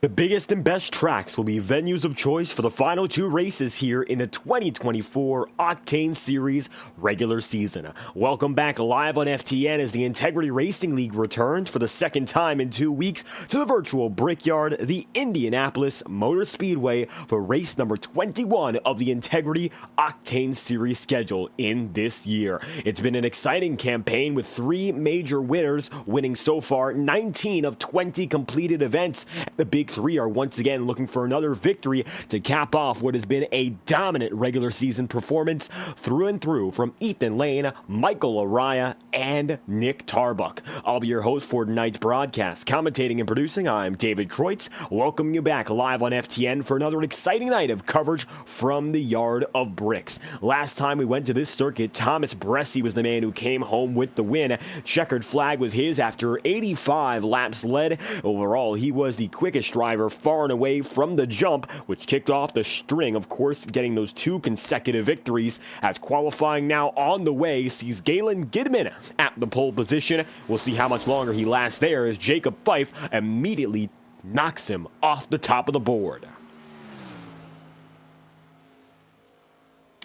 The biggest and best tracks will be venues of choice for the final two races here in the 2024 Octane Series regular season. Welcome back live on FTN as the Integrity Racing League returns for the second time in 2 weeks to the virtual Brickyard, the Indianapolis Motor Speedway, for race number 21 of the Integrity OCTANE Series schedule in this year. It's been an exciting campaign with 3 major winners, winning so far 19 of 20 completed events. The big 3 are once again looking for another victory to cap off what has been a dominant regular season performance through and through from Ethan Lane, Michael Araya, and Nick Tarbuck. I'll be your host for tonight's broadcast. Commentating and producing, I'm David Kreutz, welcoming you back live on FTN for another exciting night of coverage from the Yard of Bricks. Last time we went to this circuit, Thomas Bressi was the man who came home with the win. Checkered flag was his after 85 laps led. Overall, he was the quickest driver far and away from the jump, which kicked off the string, of course, getting those 2 consecutive victories. As qualifying now on the way sees Galen Gidman at the pole position. We'll see how much longer he lasts there as Jacob Fife immediately knocks him off the top of the board.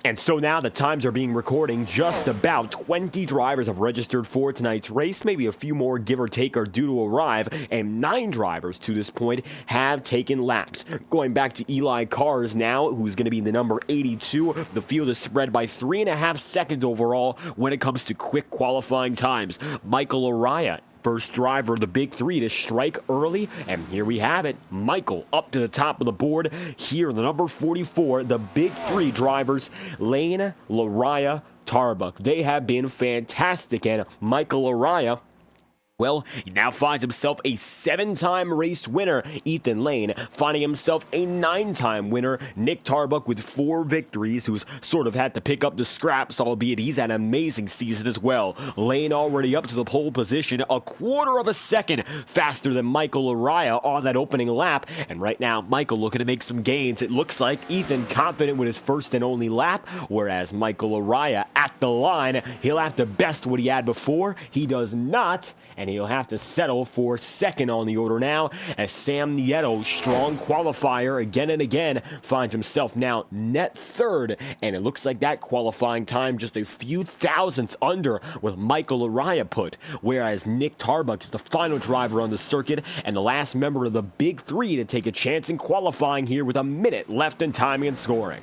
And so now the times are being recording. Just about 20 drivers have registered for tonight's race. Maybe a few more, give or take, are due to arrive. And 9 drivers to this point have taken laps. Going back to Eli Cars now, who's going to be the number 82. The field is spread by 3.5 seconds overall when it comes to quick qualifying times. Michael Araya, first driver of the big 3 to strike early, and here we have it. Michael up to the top of the board here in the number 44. The big 3 drivers, Lane, Laraya, Tarbuck. They have been fantastic, and Michael Araya, well, he now finds himself a 7-time race winner. Ethan Lane finding himself a 9-time winner. Nick Tarbuck with 4 victories, who's sort of had to pick up the scraps, albeit he's had an amazing season as well. Lane already up to the pole position, a quarter of a second faster than Michael Araya on that opening lap. And right now, Michael looking to make some gains. It looks like Ethan confident with his first and only lap, whereas Michael Araya at the line, he'll have to best what he had before. He does not, and he'll have to settle for second on the order now as Sam Nieto, strong qualifier again and again, finds himself now net third, and it looks like that qualifying time just a few thousandths under with Michael Araya put, whereas Nick Tarbuck is the final driver on the circuit and the last member of the big 3 to take a chance in qualifying here with a minute left in timing and scoring.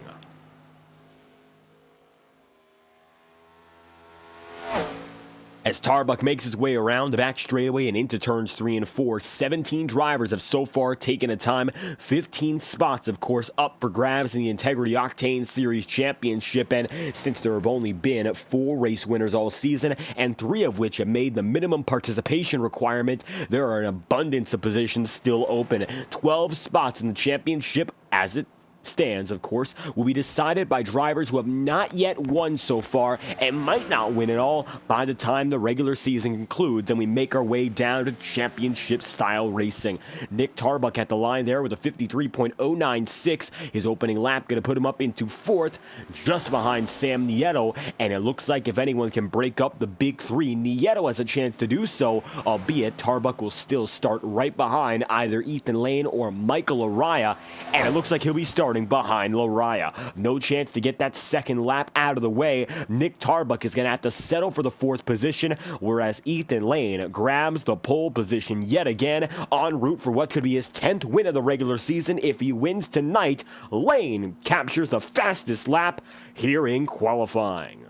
As Tarbuck makes his way around the back straightaway and into turns 3 and 4, 17 drivers have so far taken a time. 15 spots, of course, up for grabs in the Integrity OCTANE Series Championship. And since there have only been 4 race winners all season, and 3 of which have made the minimum participation requirement, there are an abundance of positions still open. 12 spots in the championship as it stands, of course, will be decided by drivers who have not yet won so far and might not win at all by the time the regular season concludes and we make our way down to championship style racing. Nick Tarbuck at the line there with a 53.096. His opening lap going to put him up into 4th, just behind Sam Nieto, and it looks like if anyone can break up the big 3, Nieto has a chance to do so, albeit Tarbuck will still start right behind either Ethan Lane or Michael Araya, and it looks like he'll be starting behind Laraya. No chance to get that second lap out of the way. Nick Tarbuck is going to have to settle for the 4th position, whereas Ethan Lane grabs the pole position yet again, en route for what could be his 10th win of the regular season. If he wins tonight, Lane captures the fastest lap here in qualifying.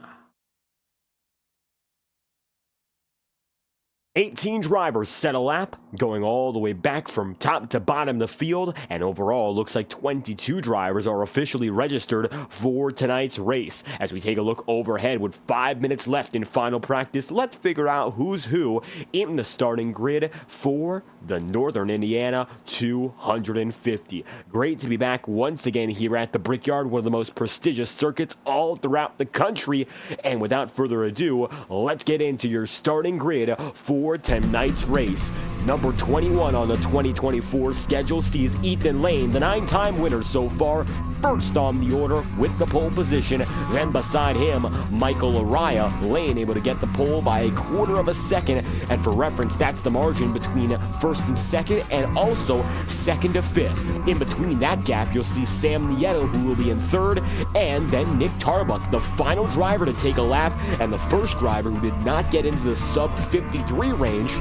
18 drivers set a lap, going all the way back from top to bottom of the field, and overall looks like 22 drivers are officially registered for tonight's race. As we take a look overhead with 5 minutes left in final practice, let's figure out who's who in the starting grid for the Northern Indiana 250. Great to be back once again here at the Brickyard, one of the most prestigious circuits all throughout the country, and without further ado, let's get into your starting grid for for tonight's race. Number 21 on the 2024 schedule sees Ethan Lane, the 9-time winner so far, first on the order with the pole position. Then beside him, Michael Araya. Lane able to get the pole by 1/4 of a second, and for reference, that's the margin between first and second, and also second to fifth. In between that gap, you'll see Sam Nieto, who will be in third, and then Nick Tarbuck, the final driver to take a lap, and the first driver who did not get into the sub-53 range.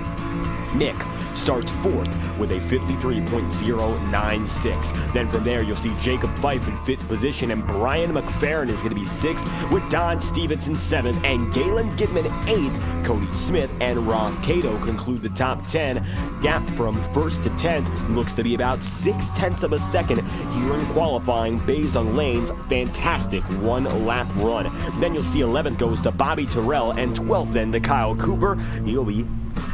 Nick starts fourth with a 53.096. Then from there, you'll see Jacob Fife in fifth position, and Brian McFerrin is going to be sixth, with Don Stevenson seventh, and Galen Gidman eighth. Cody Smith and Ross Cato conclude the top 10. Gap from first to 10th looks to be about 0.6 of a second here in qualifying, based on Lane's fantastic one-lap run. Then you'll see 11th goes to Bobby Terrell, and 12th then to Kyle Cooper. He'll be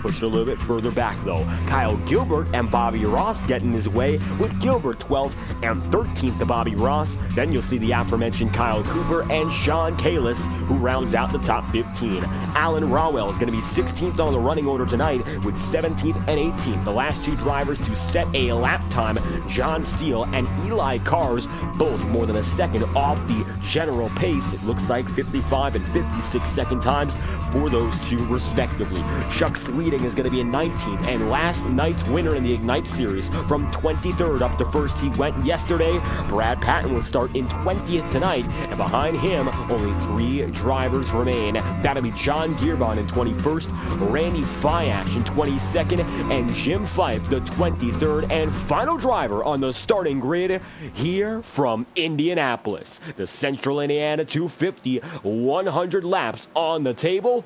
pushed a little bit further back though. Kyle Gilbert and Bobby Ross getting his way, with Gilbert 12th and 13th to Bobby Ross. Then you'll see the aforementioned Kyle Cooper and Sean Kalist, who rounds out the top 15. Alan Rawell is going to be 16th on the running order tonight, with 17th and 18th. The last two drivers to set a lap time, John Steele and Eli Cars, both more than a second off the general pace. It looks like 55 and 56 second times for those two respectively. Chuck Sweeting is going to be in 19th, and last night's winner in the Ignite Series, from 23rd up to first he went yesterday. Brad Patton will start in 20th tonight, and behind him only 3 drivers remain. That'll be John Gearbon in 21st, Randy Fiash in 22nd, and Jim Fife the 23rd and final driver on the starting grid here from Indianapolis. The Central Indiana 250, 100 laps on the table,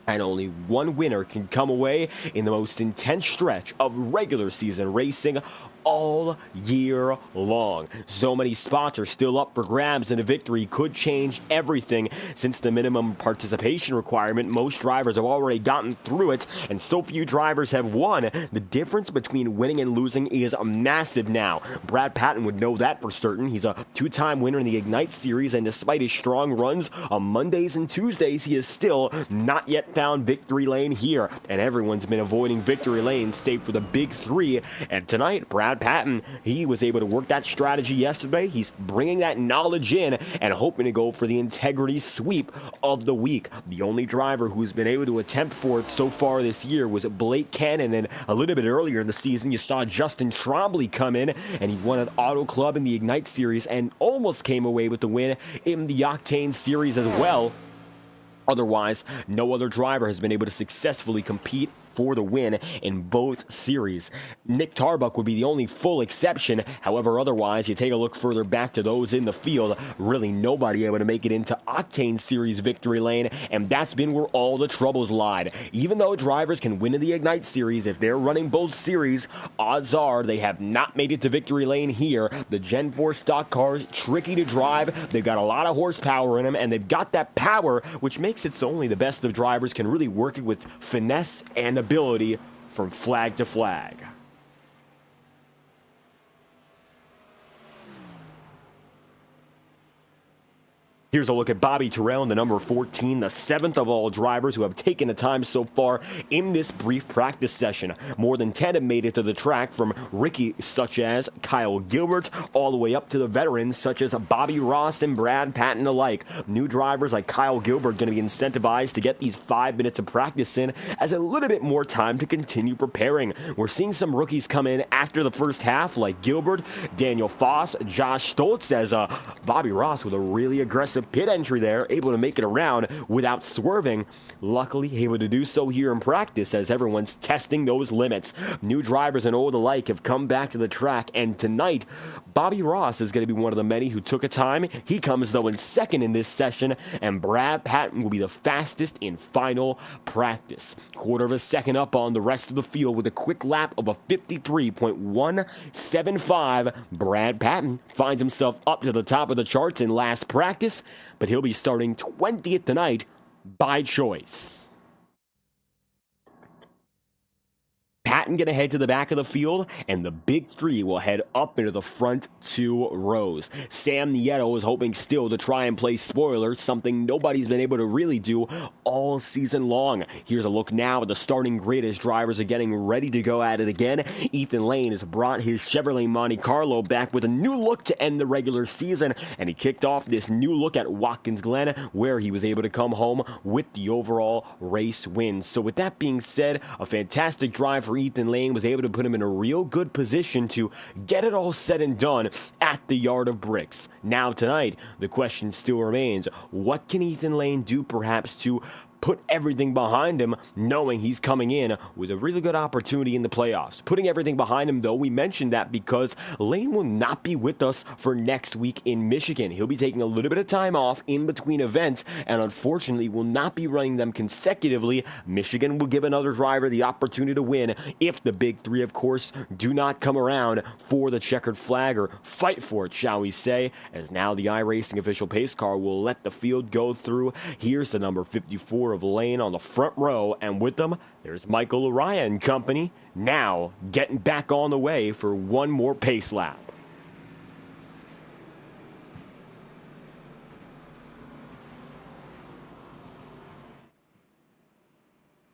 and only one winner can come away in the most intense stretch of regular season racing all year long. So many spots are still up for grabs, and a victory could change everything. Since the minimum participation requirement, most drivers have already gotten through it, and so few drivers have won. The difference between winning and losing is massive now. Brad Patton would know that for certain. He's a 2-time winner in the Ignite Series, and despite his strong runs on Mondays and Tuesdays, he has still not yet found victory lane here, and everyone's been avoiding victory lane save for the big 3. And tonight, Brad Patton, he was able to work that strategy yesterday. He's bringing that knowledge in and hoping to go for the integrity sweep of the week. The only driver who's been able to attempt for it so far this year was Blake Cannon, and a little bit earlier in the season, you saw Justin Trombley come in, and he won an Auto Club in the Ignite Series and almost came away with the win in the Octane Series as well. Otherwise, no other driver has been able to successfully compete for the win in both series. Nick Tarbuck would be the only full exception. However, otherwise, you take a look further back to those in the field, really nobody able to make it into Octane Series victory lane, and that's been where all the troubles lied. Even though drivers can win in the Ignite Series, if they're running both series, odds are they have not made it to victory lane here. The Gen 4 stock cars, tricky to drive, they've got a lot of horsepower in them, and they've got that power, which makes it so only the best of drivers can really work it with finesse and ability from flag to flag. Here's a look at Bobby Terrell in the number 14, the 7th of all drivers who have taken the time so far in this brief practice session. More than 10 have made it to the track, from rookies such as Kyle Gilbert all the way up to the veterans such as Bobby Ross and Brad Patton alike. New drivers like Kyle Gilbert going to be incentivized to get these 5 minutes of practice in as a little bit more time to continue preparing. We're seeing some rookies come in after the first half like Gilbert, Daniel Foss, Josh Stoltz, as Bobby Ross with a really aggressive pit entry there, able to make it around without swerving. Luckily able to do so here in practice as everyone's testing those limits. New drivers and old alike have come back to the track, and tonight Bobby Ross is going to be one of the many who took a time. He comes though in second in this session, and Brad Patton will be the fastest in final practice. 1/4 of a second up on the rest of the field with a quick lap of a 53.175. Brad Patton finds himself up to the top of the charts in last practice, but he'll be starting 20th tonight by choice. Patton gonna head to the back of the field, and the big three will head up into the front two rows. Sam Nieto is hoping still to try and play spoiler, something nobody's been able to really do all season long. Here's a look now at the starting grid as drivers are getting ready to go at it again. Ethan Lane has brought his Chevrolet Monte Carlo back with a new look to end the regular season, and he kicked off this new look at Watkins Glen, where he was able to come home with the overall race win. So with that being said, a fantastic drive for Ethan Lane was able to put him in a real good position to get it all said and done at the Yard of Bricks. Now tonight, the question still remains, what can Ethan Lane do perhaps to put everything behind him, knowing he's coming in with a really good opportunity in the playoffs? Putting everything behind him, though, we mentioned that because Lane will not be with us for next week in Michigan. He'll be taking a little bit of time off in between events, and unfortunately will not be running them consecutively. Michigan will give another driver the opportunity to win if the big three, of course, do not come around for the checkered flag, or fight for it, shall we say, as now the iRacing official pace car will let the field go through. Here's the number 54 of Lane on the front row, and with them, there's Michael Araya and company, now getting back on the way for one more pace lap.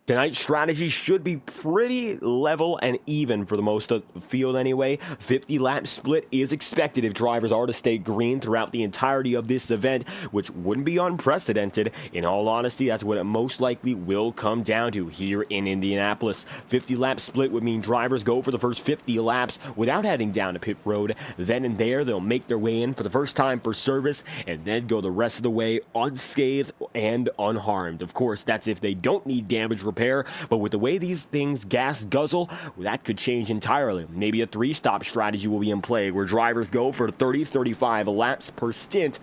Tonight's strategy should be pretty level and even for the most of the field anyway. 50-lap split is expected if drivers are to stay green throughout the entirety of this event, which wouldn't be unprecedented. In all honesty, that's what it most likely will come down to here in Indianapolis. 50-lap split would mean drivers go for the first 50 laps without heading down to pit road. Then and there, they'll make their way in for the first time for service and then go the rest of the way unscathed and unharmed. Of course, that's if they don't need damage repair, but with the way these things gas guzzle, that could change entirely. Maybe a three-stop strategy will be in play where drivers go for 30-35 laps per stint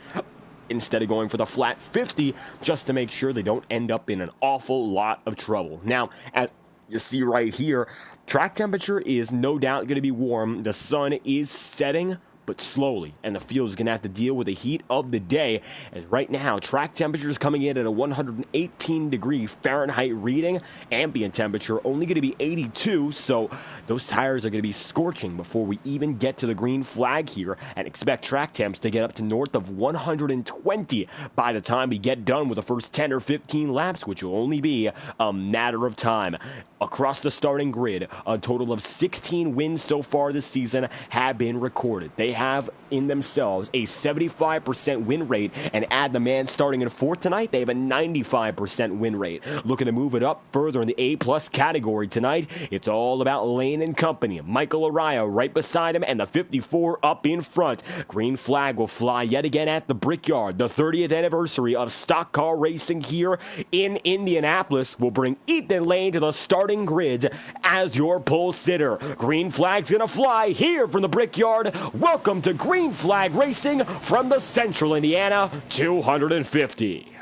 instead of going for the flat 50, just to make sure they don't end up in an awful lot of trouble. Now, as you see right here, track temperature is no doubt going to be warm. The sun is setting, but slowly, and the field is going to have to deal with the heat of the day, as right now track temperature is coming in at a 118 degree Fahrenheit reading. Ambient temperature only going to be 82, so those tires are going to be scorching before we even get to the green flag here, and expect track temps to get up to north of 120 by the time we get done with the first 10 or 15 laps, which will only be a matter of time. Across the starting grid, a total of 16 wins so far this season have been recorded. They have in themselves a 75% win rate, and add the man starting in fourth tonight, they have a 95% win rate. Looking to move it up further in the A+ category tonight, it's all about Lane and company. Michael Araya right beside him, and the 54 up in front. Green flag will fly yet again at the Brickyard. The 30th anniversary of stock car racing here in Indianapolis will bring Ethan Lane to the starting grid as your pole sitter. Green flag's gonna fly here from the Brickyard. Welcome to Green Flag Racing from the Central Indiana 250.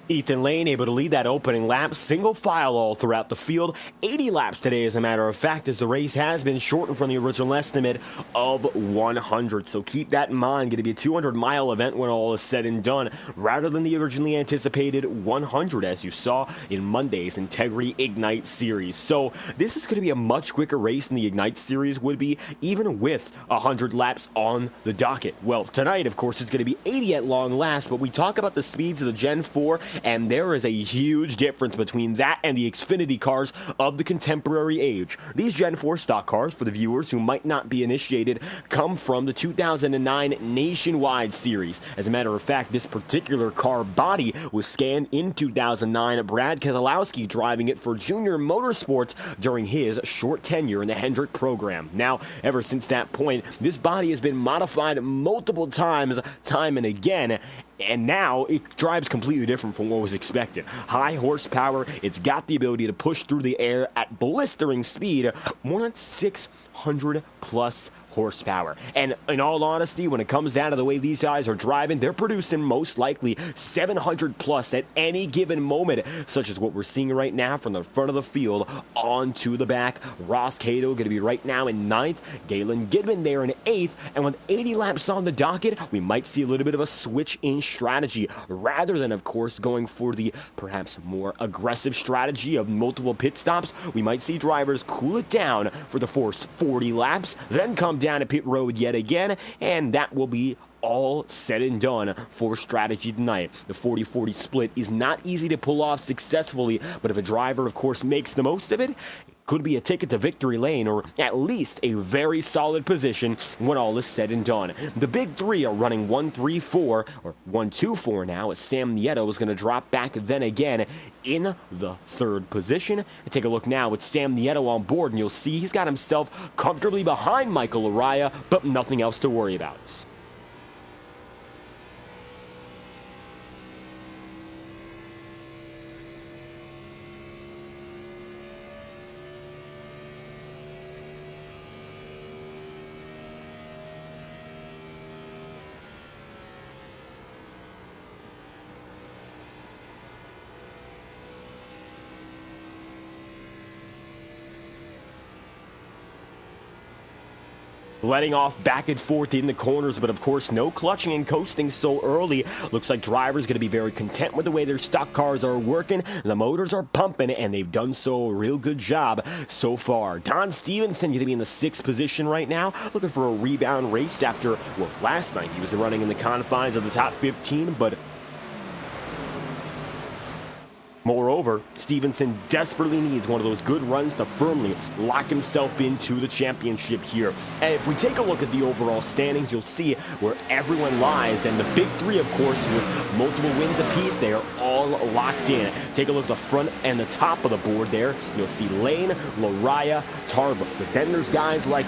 Ethan Lane able to lead that opening lap, single file all throughout the field. 80 laps today, as a matter of fact, as the race has been shortened from the original estimate of 100. So keep that in mind. Going to be a 200-mile event when all is said and done, rather than the originally anticipated 100, as you saw in Monday's Integrity Ignite Series. So this is going to be a much quicker race than the Ignite Series would be, even with 100 laps on the docket. Well, tonight, of course, it's going to be 80 at long last, but we talk about the speeds of the Gen 4 and there is a huge difference between that and the Xfinity cars of the contemporary age. These Gen 4 stock cars, for the viewers who might not be initiated, come from the 2009 Nationwide Series. As a matter of fact, this particular car body was scanned in 2009, Brad Keselowski driving it for Junior Motorsports during his short tenure in the Hendrick program. Now, ever since that point, this body has been modified multiple times, time and again, and now it drives completely different from what was expected. High horsepower, it's got the ability to push through the air at blistering speed, more than 600 plus horsepower. And in all honesty, when it comes down to the way these guys are driving, they're producing most likely 700 plus at any given moment, such as what we're seeing right now from the front of the field onto the back. Ross Cato going to be right now in 9th, Galen Gidman there in 8th, and with 80 laps on the docket, we might see a little bit of a switch in strategy, rather than, of course, going for the perhaps more aggressive strategy of multiple pit stops. We might see drivers cool it down for the first 40 laps, then come down to pit road yet again, and that will be all said and done for strategy tonight. The 40-40 split is not easy to pull off successfully, but if a driver, of course, makes the most of it, could be a ticket to victory lane, or at least a very solid position when all is said and done. The big three are running 1-3-4, or 1-2-4 now, as Sam Nieto is going to drop back then again in the 3rd position. And take a look now with Sam Nieto on board, and you'll see he's got himself comfortably behind Michael Araya, but nothing else to worry about. Letting off back and forth in the corners, but of course no clutching and coasting so early. Looks like drivers going to be very content with the way their stock cars are working. The motors are pumping, and they've done so a real good job so far. Don Stevenson going to be in the 6th position right now, looking for a rebound race after, well, last night he was running in the confines of the top 15, but moreover, Stevenson desperately needs one of those good runs to firmly lock himself into the championship here. And if we take a look at the overall standings, you'll see where everyone lies. And the big three, of course, with multiple wins apiece, they are all locked in. Take a look at the front and the top of the board there. You'll see Lane, Lariah, Tarbo. But then there's guys like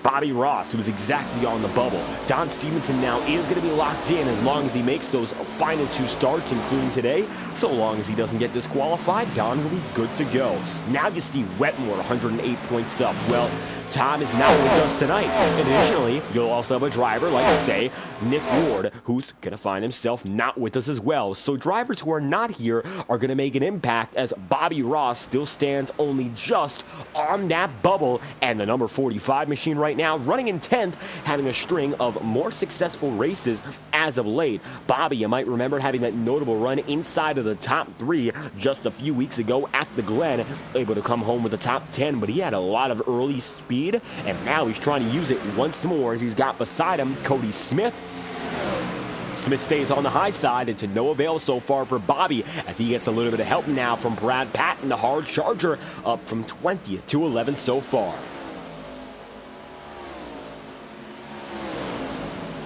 Bobby Ross, who was exactly on the bubble. Don Stevenson now is going to be locked in as long as he makes those final 2 starts, including today. So long as he doesn't get disqualified, Don will be good to go. Now you see Wetmore, 108 points up. Well, Tom is not with us tonight. Additionally, you'll also have a driver like, say, Nick Ward, who's going to find himself not with us as well. So drivers who are not here are going to make an impact, as Bobby Ross still stands only just on that bubble. And the number 45 machine right now running in 10th, having a string of more successful races as of late. Bobby, you might remember having that notable run inside of the top 3 just a few weeks ago at the Glen, able to come home with the top 10, but he had a lot of early speed, and now he's trying to use it once more as he's got beside him Cody Smith. Smith stays on the high side, and to no avail so far for Bobby, as he gets a little bit of help now from Brad Patton, the hard charger, up from 20th to 11th so far.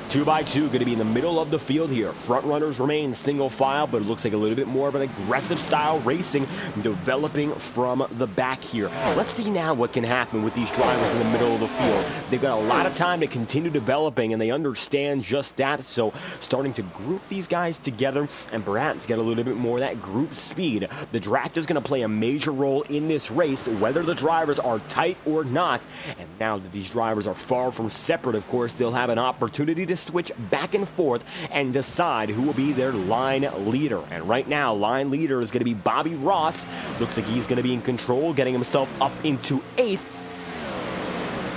2x2 going to be in the middle of the field here. Front runners remain single file, but it looks like a little bit more of an aggressive style racing developing from the back here. Let's see now what can happen with these drivers in the middle of the field. They've got a lot of time to continue developing, and they understand just that. So starting to group these guys together and perhaps get a little bit more of that group speed. The draft is going to play a major role in this race, whether the drivers are tight or not. And now that these drivers are far from separate, of course, they'll have an opportunity to switch back and forth and decide who will be their line leader. And right now, line leader is going to be Bobby Ross. Looks like he's going to be in control, getting himself up into 8th.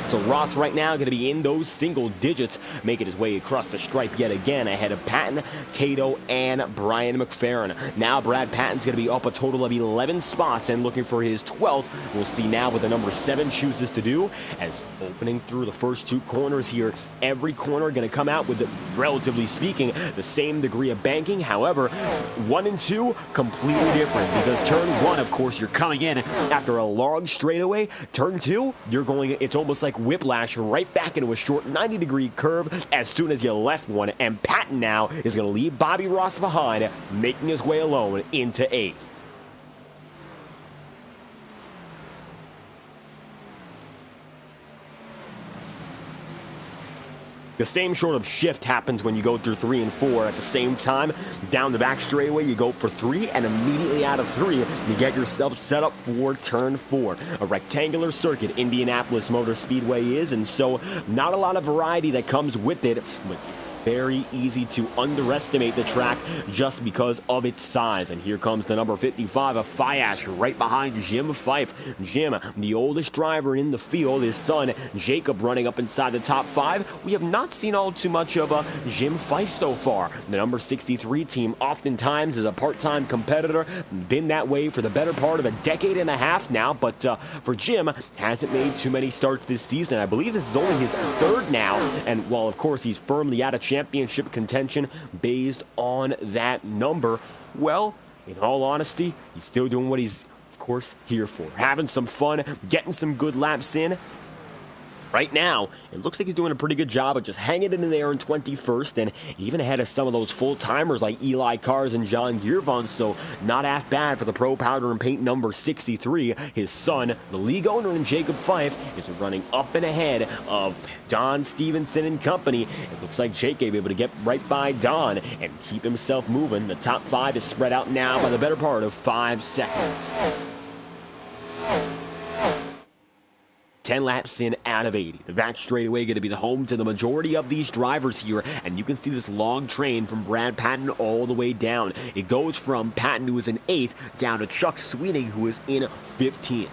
So Ross right now going to be in those single digits, making his way across the stripe yet again ahead of Patton, Cato, and Brian McFerrin. Now Brad Patton's going to be up a total of 11 spots and looking for his 12th. We'll see now what the number 7 chooses to do, as opening through the first 2 corners here, every corner going to come out with, relatively speaking, the same degree of banking. However, 1 and 2 completely different, because turn 1, of course, you're coming in after a long straightaway. Turn 2, you're going, it's almost like whiplash right back into a short 90-degree curve as soon as you left one, and Patton now is going to leave Bobby Ross behind, making his way alone into 8th. The same sort of shift happens when you go through 3 and 4 at the same time. Down the back straightaway, you go for 3, and immediately out of 3, you get yourself set up for turn 4. A rectangular circuit Indianapolis Motor Speedway is, and so not a lot of variety that comes with it, but very easy to underestimate the track just because of its size. And here comes the number 55 of Fiash right behind Jim Fife. Jim, the oldest driver in the field, his son Jacob running up inside the top 5. We have not seen all too much of Jim Fife so far. The number 63 team oftentimes is a part-time competitor, been that way for the better part of a decade and a half now, but for Jim, hasn't made too many starts this season. I believe this is only his 3rd now, and while of course he's firmly out of championship contention based on that number, well, in all honesty, he's still doing what he's, of course, here for. Having some fun, getting some good laps in. Right now, it looks like he's doing a pretty good job of just hanging it in there in 21st, and even ahead of some of those full-timers like Eli Cars and John Giervon, so not half bad for the Pro Powder and Paint number 63. His son, the league owner in Jacob Fife, is running up and ahead of Don Stevenson and company. It looks like Jake will be able to get right by Don and keep himself moving. The top 5 is spread out now by the better part of 5 seconds. 10 laps in out of 80. The back straightaway going to be the home to the majority of these drivers here, and you can see this long train from Brad Patton all the way down. It goes from Patton, who is in 8th, down to Chuck Sweeting, who is in 15th.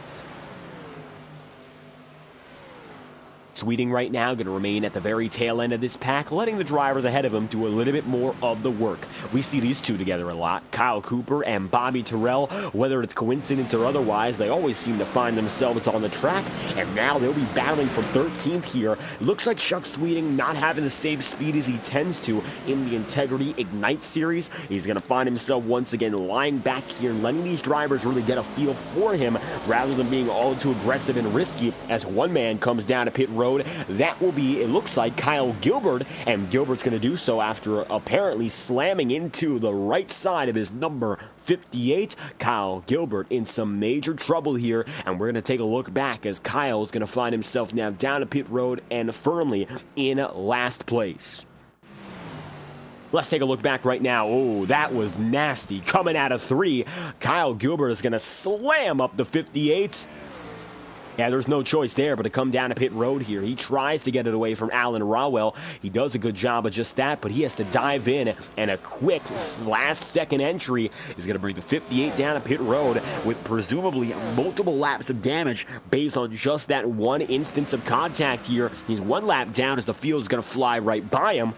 Sweeting right now going to remain at the very tail end of this pack, letting the drivers ahead of him do a little bit more of the work. We see these two together a lot, Kyle Cooper and Bobby Terrell. Whether it's coincidence or otherwise, they always seem to find themselves on the track, and now they'll be battling for 13th here. It looks like Chuck Sweeting not having the same speed as he tends to in the Integrity Ignite Series. He's going to find himself once again lying back here, letting these drivers really get a feel for him rather than being all too aggressive and risky as one man comes down to pit road. That will be, it looks like, Kyle Gilbert, and Gilbert's going to do so after apparently slamming into the right side of his number 58. Kyle Gilbert in some major trouble here, and we're going to take a look back as Kyle's going to find himself now down to pit road and firmly in last place. Let's take a look back right now. Oh, that was nasty. Coming out of 3, Kyle Gilbert is going to slam up the 58. Yeah, there's no choice there but to come down to pit road here. He tries to get it away from Alan Rawell. He does a good job of just that, but he has to dive in, and a quick last-second entry is going to bring the 58 down to pit road with presumably multiple laps of damage based on just that one instance of contact here. He's 1 lap down as the field is going to fly right by him.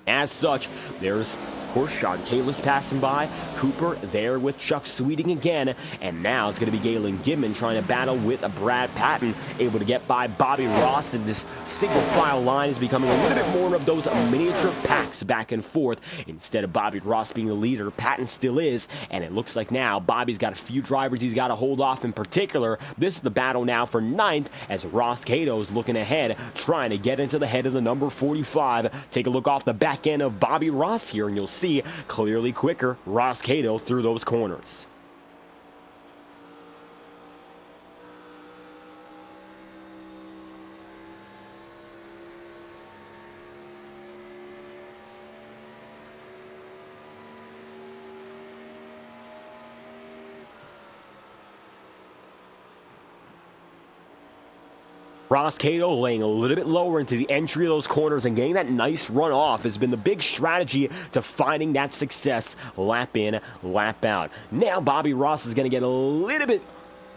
As such, there's, of course, Sean Kalis passing by, Cooper there with Chuck Sweeting again, and now it's going to be Galen Gibman trying to battle with a Brad Patton, able to get by Bobby Ross, and this single file line is becoming a little bit more of those miniature packs back and forth. Instead of Bobby Ross being the leader, Patton still is, and it looks like now Bobby's got a few drivers he's got to hold off in particular. This is the battle now for 9th as Ross Cato's looking ahead, trying to get into the head of the number 45. Take a look off the back end of Bobby Ross here, and you'll see clearly quicker Ross Cato through those corners. Ross Cato laying a little bit lower into the entry of those corners and getting that nice run off has been the big strategy to finding that success lap in, lap out. Now Bobby Ross is going to get a little bit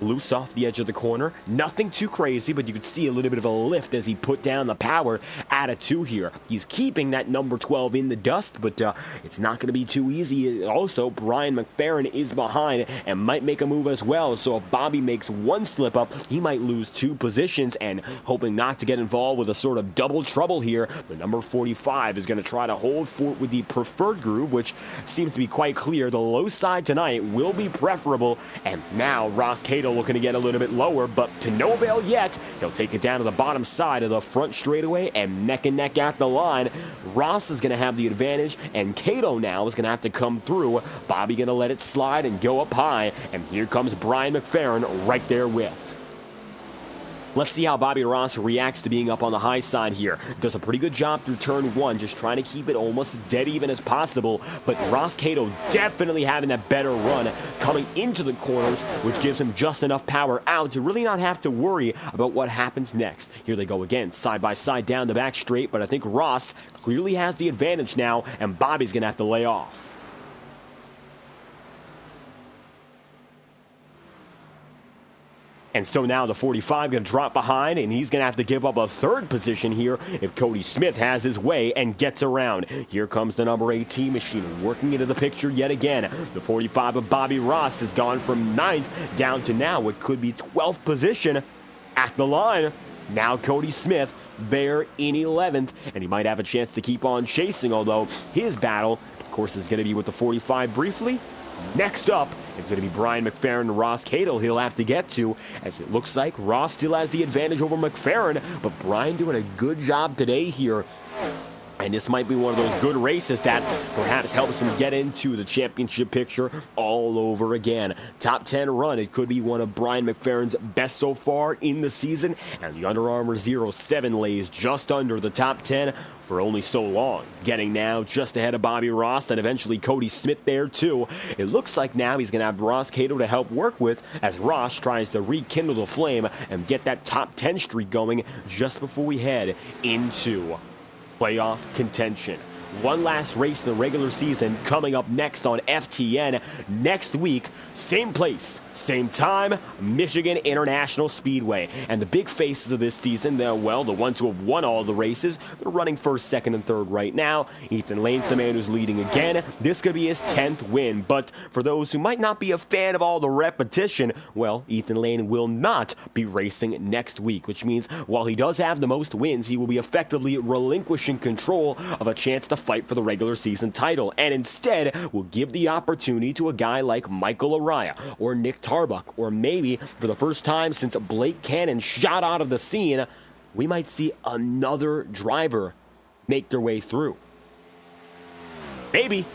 Loose off the edge of the corner. Nothing too crazy, but you could see a little bit of a lift as he put down the power at a 2 here. He's keeping that number 12 in the dust, but it's not going to be too easy. Also, Brian McFerrin is behind and might make a move as well. So if Bobby makes one slip up, he might lose 2 positions, and hoping not to get involved with a sort of double trouble here, the number 45 is going to try to hold fort with the preferred groove, which seems to be quite clear. The low side tonight will be preferable, and now Ross Cato looking to get a little bit lower, but to no avail yet. He'll take it down to the bottom side of the front straightaway and neck at the line. Ross is going to have the advantage, and Cato now is going to have to come through. Bobby going to let it slide and go up high, and here comes Brian McFerrin right there with. Let's see how Bobby Ross reacts to being up on the high side here. Does a pretty good job through turn 1, just trying to keep it almost dead even as possible. But Ross Cato definitely having that better run coming into the corners, which gives him just enough power out to really not have to worry about what happens next. Here they go again, side by side down the back straight, but I think Ross clearly has the advantage now, and Bobby's going to have to lay off. And so now the 45 going to drop behind, and he's going to have to give up a 3rd position here if Cody Smith has his way and gets around. Here comes the number 18 machine working into the picture yet again. The 45 of Bobby Ross has gone from 9th down to now what could be 12th position at the line. Now Cody Smith there in 11th, and he might have a chance to keep on chasing, although his battle, of course, is going to be with the 45 briefly. Next up, it's going to be Brian McFerrin and Ross Cato he'll have to get to, as it looks like Ross still has the advantage over McFerrin, but Brian doing a good job today here. And this might be one of those good races that perhaps helps him get into the championship picture all over again. Top 10 run, it could be one of Brian McFerrin's best so far in the season, and the Under Armour 07 lays just under the top 10 for only so long. Getting now just ahead of Bobby Ross and eventually Cody Smith there too. It looks like now he's going to have Ross Cato to help work with as Ross tries to rekindle the flame and get that top 10 streak going just before we head into playoff contention. One last race in the regular season coming up next on FTN next week. Same place, same time, Michigan International Speedway. And the big faces of this season, well, the ones who have won all the races, they're running first, second, and third right now. Ethan Lane's the man who's leading again. This could be his 10th win. But for those who might not be a fan of all the repetition, well, Ethan Lane will not be racing next week, which means while he does have the most wins, he will be effectively relinquishing control of a chance to fight for the regular season title, and instead will give the opportunity to a guy like Michael Araya or Nick Tarbuck, or maybe for the first time since Blake Cannon shot out of the scene, we might see another driver make their way through. Maybe.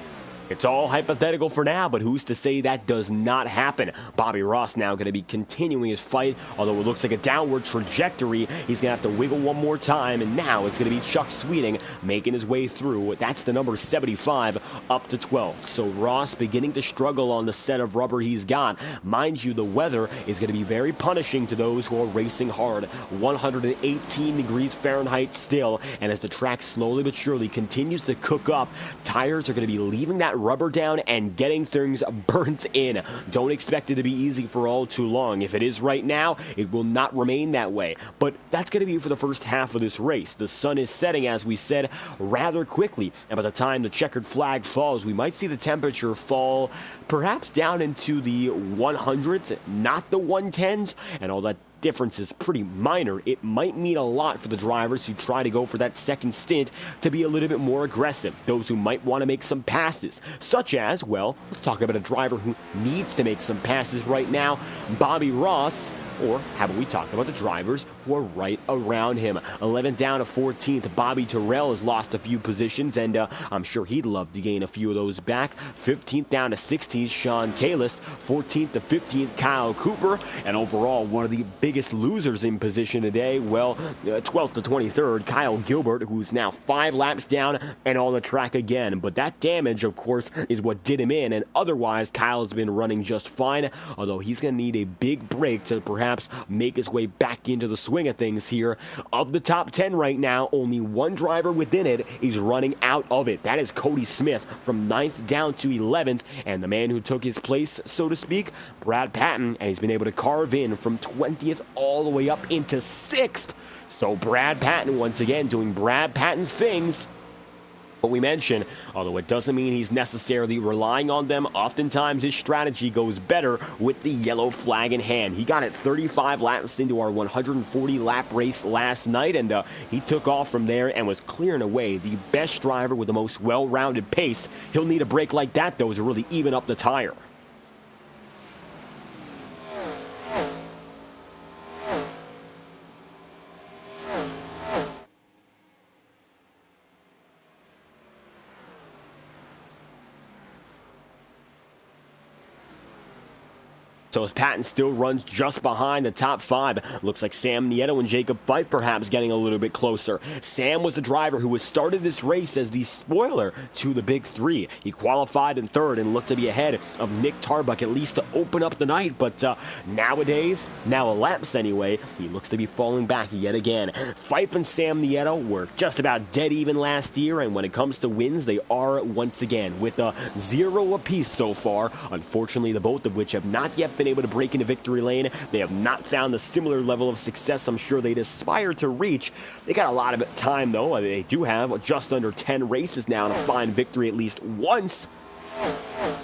It's all hypothetical for now, but who's to say that does not happen? Bobby Ross now going to be continuing his fight, although it looks like a downward trajectory. He's going to have to wiggle one more time, and now it's going to be Chuck Sweeting making his way through. That's the number 75 up to 12. So Ross beginning to struggle on the set of rubber he's got. Mind you, the weather is going to be very punishing to those who are racing hard. 118 degrees Fahrenheit still, and as the track slowly but surely continues to cook up, tires are going to be leaving that rubber down and getting things burnt in. Don't expect it to be easy for all too long. If it is right now, it will not remain that way. But that's going to be for the first half of this race. The sun is setting, as we said, rather quickly. And by the time the checkered flag falls, we might see the temperature fall perhaps down into the 100s, not the 110s, and all that difference is pretty minor. It might mean a lot for the drivers who try to go for that second stint to be a little bit more aggressive. Those who might want to make some passes, such as, well, let's talk about a driver who needs to make some passes right now, Bobby Ross. Or how about we talk about the drivers who are right around him? 11th down to 14th, Bobby Terrell has lost a few positions, and I'm sure he'd love to gain a few of those back. 15th down to 16th, Sean Kalis. 14th to 15th, Kyle Cooper. And overall, one of the biggest losers in position today, well, 12th to 23rd, Kyle Gilbert, who's now 5 laps down and on the track again. But that damage, of course, is what did him in, and otherwise, Kyle has been running just fine, although he's going to need a big break to perhaps perhaps make his way back into the swing of things here. Of the top 10 right now, only one driver within it is running out of it. That is Cody Smith from 9th down to 11th, and the man who took his place, so to speak, Brad Patton, and he's been able to carve in from 20th all the way up into 6th. So Brad Patton once again doing Brad Patton things. But we mentioned, although it doesn't mean he's necessarily relying on them, oftentimes his strategy goes better with the yellow flag in hand. He got it 35 laps into our 140-lap race last night, and he took off from there and was clearing away the best driver with the most well-rounded pace. He'll need a break like that, though, to really even up the tire. So as Patton still runs just behind the top 5, looks like Sam Nieto and Jacob Fife perhaps getting a little bit closer. Sam was the driver who was started this race as the spoiler to the Big 3. He qualified in 3rd and looked to be ahead of Nick Tarbuck, at least to open up the night. But nowadays, now laps anyway, he looks to be falling back yet again. Fife and Sam Nieto were just about dead even last year, and when it comes to wins, they are once again with 0 apiece so far. Unfortunately, the both of which have not yet been able to break into victory lane. They have not found the similar level of success I'm sure they'd aspire to reach. They got a lot of time, though. They do have just under 10 races now to find victory at least once.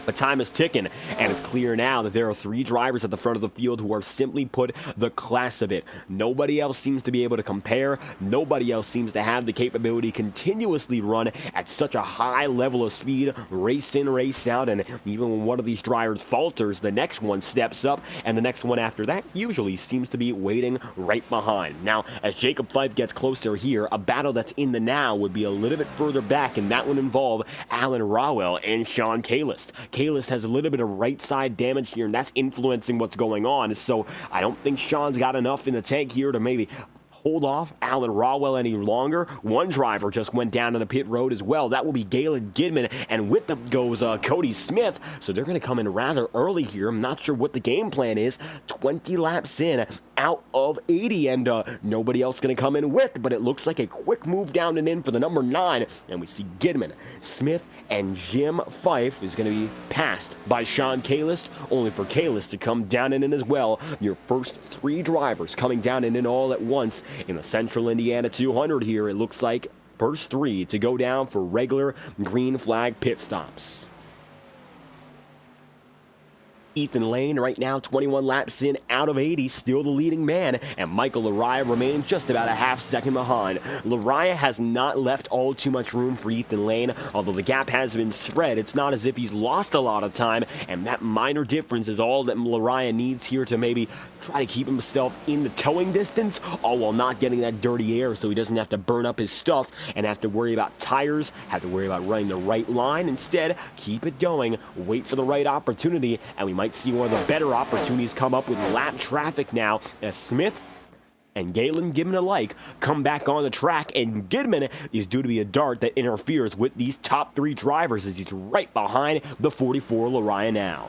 But time is ticking, and it's clear now that there are 3 drivers at the front of the field who are simply put the class of it. Nobody else seems to be able to compare. Nobody else seems to have the capability to continuously run at such a high level of speed, race in, race out, and even when one of these drivers falters, the next one steps up, and the next one after that usually seems to be waiting right behind. Now, as Jacob Fife gets closer here, a battle that's in the now would be a little bit further back, and that would involve Alan Rowell and Sean Kalist. Kalist has a little bit of right side damage here, and that's influencing what's going on. So I don't think Sean's got enough in the tank here to maybe hold off Alan Rowell any longer. One driver just went down to the pit road as well. That will be Galen Gidman, and with them goes Cody Smith. So they're going to come in rather early here. I'm not sure what the game plan is. 20 laps in, out of 80, and nobody else going to come in with, but it looks like a quick move down and in for the number 9, and we see Gidman, Smith, and Jim Fife is going to be passed by Sean Kalist, only for Kalist to come down and in as well. Your first 3 drivers coming down and in all at once in the Central Indiana 200 here. It looks like first 3 to go down for regular green flag pit stops. Ethan Lane right now 21 laps in, out of 80, still the leading man, and Michael Lariah remains just about a half second behind. Lariah has not left all too much room for Ethan Lane. Although the gap has been spread, it's not as if he's lost a lot of time, and that minor difference is all that Lariah needs here to maybe try to keep himself in the towing distance, all while not getting that dirty air so he doesn't have to burn up his stuff and have to worry about tires, have to worry about running the right line. Instead, keep it going, wait for the right opportunity, and we might see one of the better opportunities come up with lap traffic now as Smith and Galen Gidman alike come back on the track, and Gidman is due to be a dart that interferes with these top 3 drivers as he's right behind the 44 Lariah now.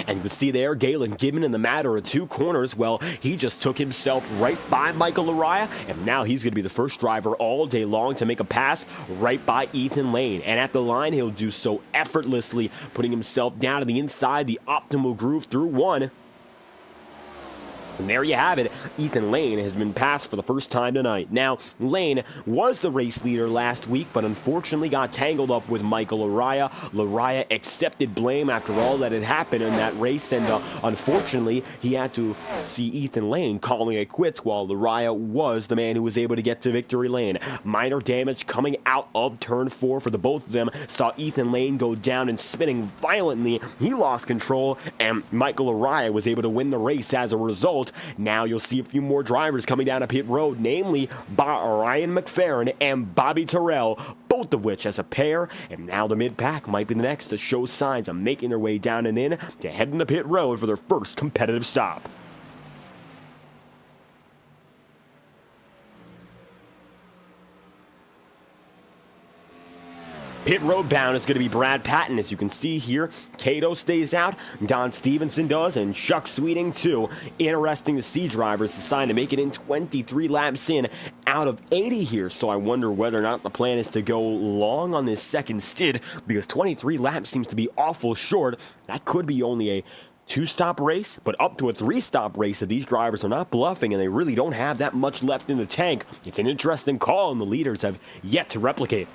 And you can see there, Galen Gidman in the matter of 2 corners, well, he just took himself right by Michael Lariah, and now he's going to be the first driver all day long to make a pass right by Ethan Lane. And at the line, he'll do so effortlessly, putting himself down to the inside, the optimal groove through 1. And there you have it. Ethan Lane has been passed for the first time tonight. Now, Lane was the race leader last week, but unfortunately got tangled up with Michael Lariah. Lariah accepted blame after all that had happened in that race, and unfortunately, he had to see Ethan Lane calling it quits while Lariah was the man who was able to get to victory lane. Minor damage coming out of turn 4 for the both of them saw Ethan Lane go down and spinning violently. He lost control, and Michael Lariah was able to win the race as a result. Now you'll see a few more drivers coming down a pit road, namely Ryan McFerrin and Bobby Terrell, both of which as a pair, and now the mid-pack might be the next to show signs of making their way down and in to head into pit road for their first competitive stop. Pit road bound is going to be Brad Patton. As you can see here, Cato stays out, Don Stevenson does, and Chuck Sweeting too. Interesting to see drivers decide to make it in 23 laps in out of 80 here, so I wonder whether or not the plan is to go long on this second stint, because 23 laps seems to be awful short. That could be only a 2-stop race, but up to a 3-stop race if these drivers are not bluffing and they really don't have that much left in the tank. It's an interesting call, and the leaders have yet to replicate.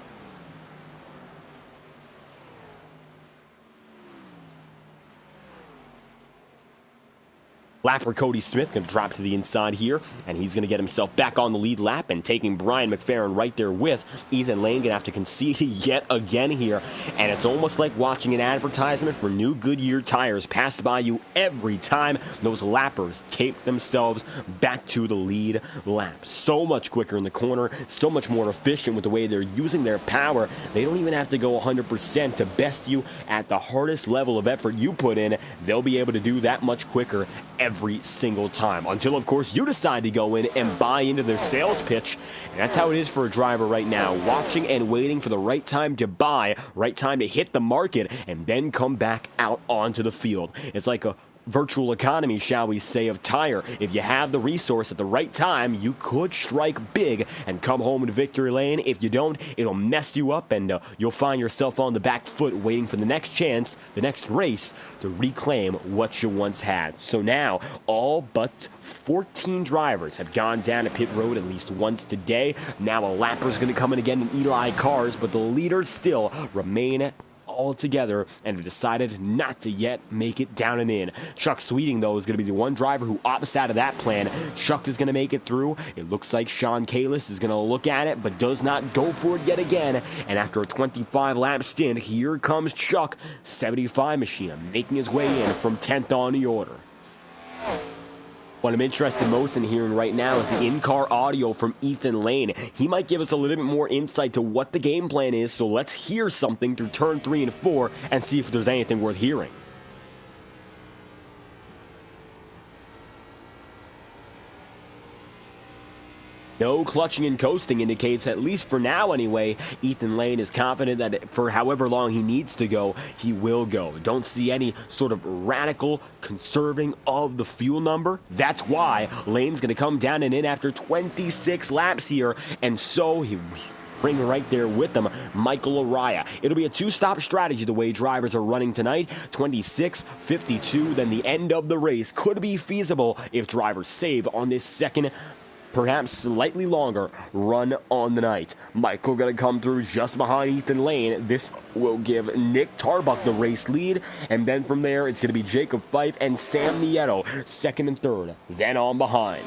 Lapper Cody Smith going to drop to the inside here, and he's going to get himself back on the lead lap, and taking Brian McFerrin right there with Ethan Lane. Going to have to concede yet again here, and it's almost like watching an advertisement for new Goodyear tires pass by you every time those lappers cape themselves back to the lead lap. So much quicker in the corner, so much more efficient with the way they're using their power. They don't even have to go 100% to best you at the hardest level of effort you put in. They'll be able to do that much quicker every single time, until of course you decide to go in and buy into their sales pitch. And that's how it is for a driver right now, watching and waiting for the right time to buy, right time to hit the market, and then come back out onto the field. It's like a virtual economy, shall we say, of tire. If you have the resource at the right time, you could strike big and come home in victory lane. If you don't, it'll mess you up, and you'll find yourself on the back foot waiting for the next chance, the next race, to reclaim what you once had. So now, all but 14 drivers have gone down to pit road at least once today. Now a lapper's going to come in again in Eli cars, but the leaders still remain all together and have decided not to yet make it down and in. Chuck Sweeting, though, is going to be the one driver who opts out of that plan. Chuck is going to make it through. It looks like Sean Kalis is going to look at it, but does not go for it yet again. And after a 25-lap stint, here comes Chuck, 75 machine, making his way in from 10th on the order. What I'm interested most in hearing right now is the in-car audio from Ethan Lane. He might give us a little bit more insight to what the game plan is, so let's hear something through turn 3 and 4 and see if there's anything worth hearing. No clutching and coasting indicates, at least for now anyway, Ethan Lane is confident that for however long he needs to go, he will go. Don't see any sort of radical conserving of the fuel number. That's why Lane's going to come down and in after 26 laps here, and so he bring right there with them Michael Araya. It'll be a 2-stop strategy the way drivers are running tonight. 26, 52, then the end of the race could be feasible if drivers save on this second, perhaps slightly longer run on the night. Michael going to come through just behind Ethan Lane. This will give Nick Tarbuck the race lead, and then from there it's going to be Jacob Fife and Sam Nieto second and third, then on behind.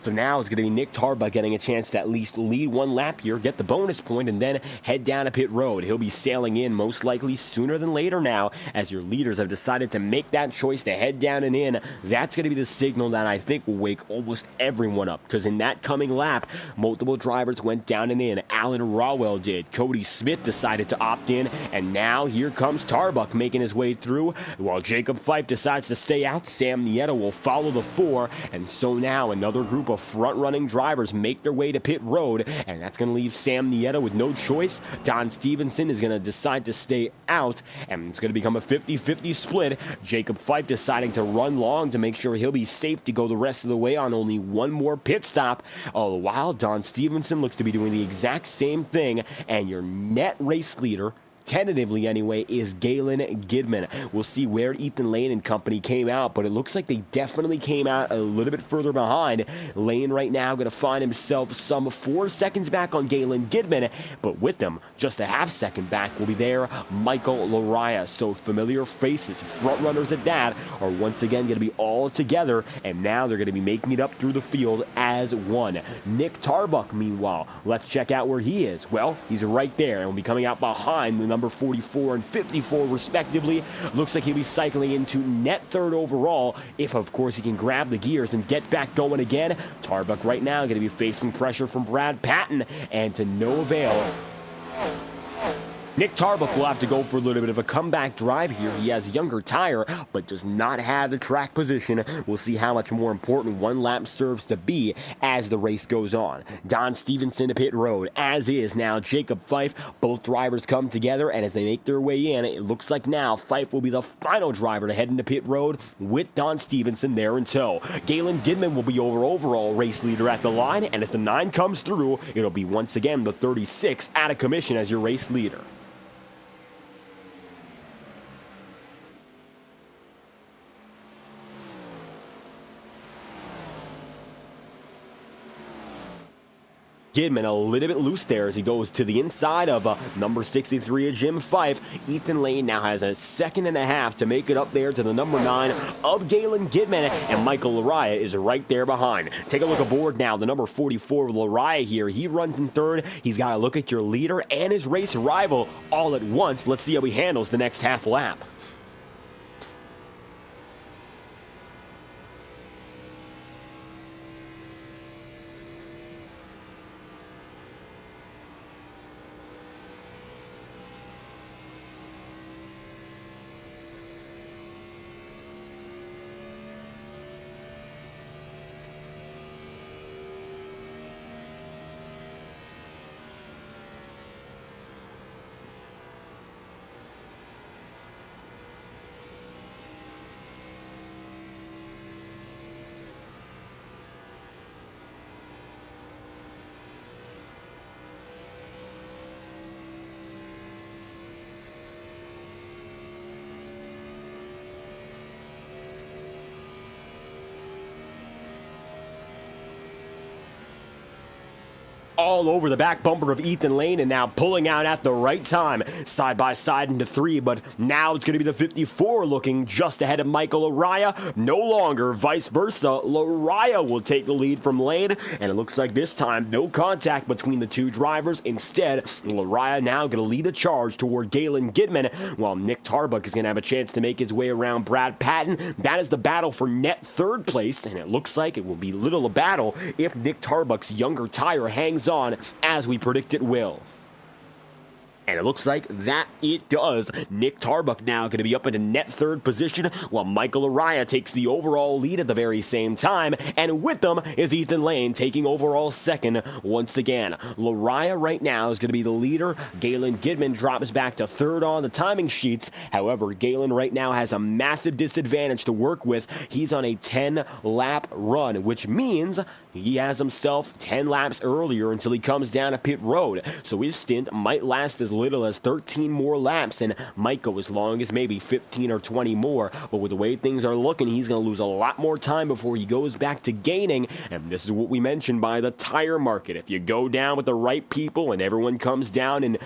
So now it's going to be Nick Tarbuck getting a chance to at least lead one lap here, get the bonus point, and then head down to pit road. He'll be sailing in most likely sooner than later now, as your leaders have decided to make that choice to head down and in. That's going to be the signal that I think will wake almost everyone up, because in that coming lap, multiple drivers went down and in. Alan Rawell did. Cody Smith decided to opt in, and now here comes Tarbuck making his way through. While Jacob Fife decides to stay out, Sam Nieto will follow the 4, and so now another group of front-running drivers make their way to pit road, and that's going to leave Sam Nieto with no choice. Don Stevenson is going to decide to stay out, and it's going to become a 50-50 split. Jacob Fife deciding to run long to make sure he'll be safe to go the rest of the way on only one more pit stop. All the while, Don Stevenson looks to be doing the exact same thing, and your net race leader, tentatively anyway, is Galen Gidman. We'll see where Ethan Lane and company came out, but it looks like they definitely came out a little bit further behind. Lane right now going to find himself some 4 seconds back on Galen Gidman, but with them, just a half second back will be there Michael Laraya. So familiar faces, front runners at that, are once again going to be all together, and now they're going to be making it up through the field as one. Nick Tarbuck, meanwhile, let's check out where he is. Well, he's right there, and will be coming out behind the number 44 and 54 respectively. Looks like he'll be cycling into net third overall, if of course he can grab the gears and get back going again. Tarbuck right now going to be facing pressure from Brad Patton, and to no avail. Nick Tarbuck will have to go for a little bit of a comeback drive here. He has a younger tire, but does not have the track position. We'll see how much more important one lap serves to be as the race goes on. Don Stevenson to pit road, as is now Jacob Fife. Both drivers come together, and as they make their way in, it looks like now Fife will be the final driver to head into pit road with Don Stevenson there in tow. Galen Gidman will be your overall race leader at the line, and as the 9 comes through, it'll be once again the 36 out of commission as your race leader. Gidman a little bit loose there as he goes to the inside of number 63 of Jim Fife. Ethan Lane now has a second and a half to make it up there to the number 9 of Galen Gidman, and Michael Lariah is right there behind. Take a look aboard now. The number 44 of Lariah here. He runs in third. He's got to look at your leader and his race rival all at once. Let's see how he handles the next half lap. All over the back bumper of Ethan Lane, and now pulling out at the right time, side by side into 3, but now it's going to be the 54 looking just ahead of Michael Lariah. No longer vice versa. Lariah will take the lead from Lane, and it looks like this time no contact between the two drivers. Instead, Lariah now going to lead the charge toward Galen Gidman, while Nick Tarbuck is going to have a chance to make his way around Brad Patton. That is the battle for net third place, and it looks like it will be little a battle if Nick Tarbuck's younger tire hangs on, as we predict it will. And it looks like that it does. Nick Tarbuck now going to be up into net third position, while Michael Lariah takes the overall lead at the very same time. And with them is Ethan Lane taking overall second once again. Lariah right now is going to be the leader. Galen Gidman drops back to third on the timing sheets. However, Galen right now has a massive disadvantage to work with. He's on a 10-lap run, which means he has himself 10 laps earlier until he comes down to pit road. So his stint might last as little as 13 more laps, and might go as long as maybe 15 or 20 more. But with the way things are looking, he's going to lose a lot more time before he goes back to gaining. And this is what we mentioned by the tire market. If you go down with the right people and everyone comes down in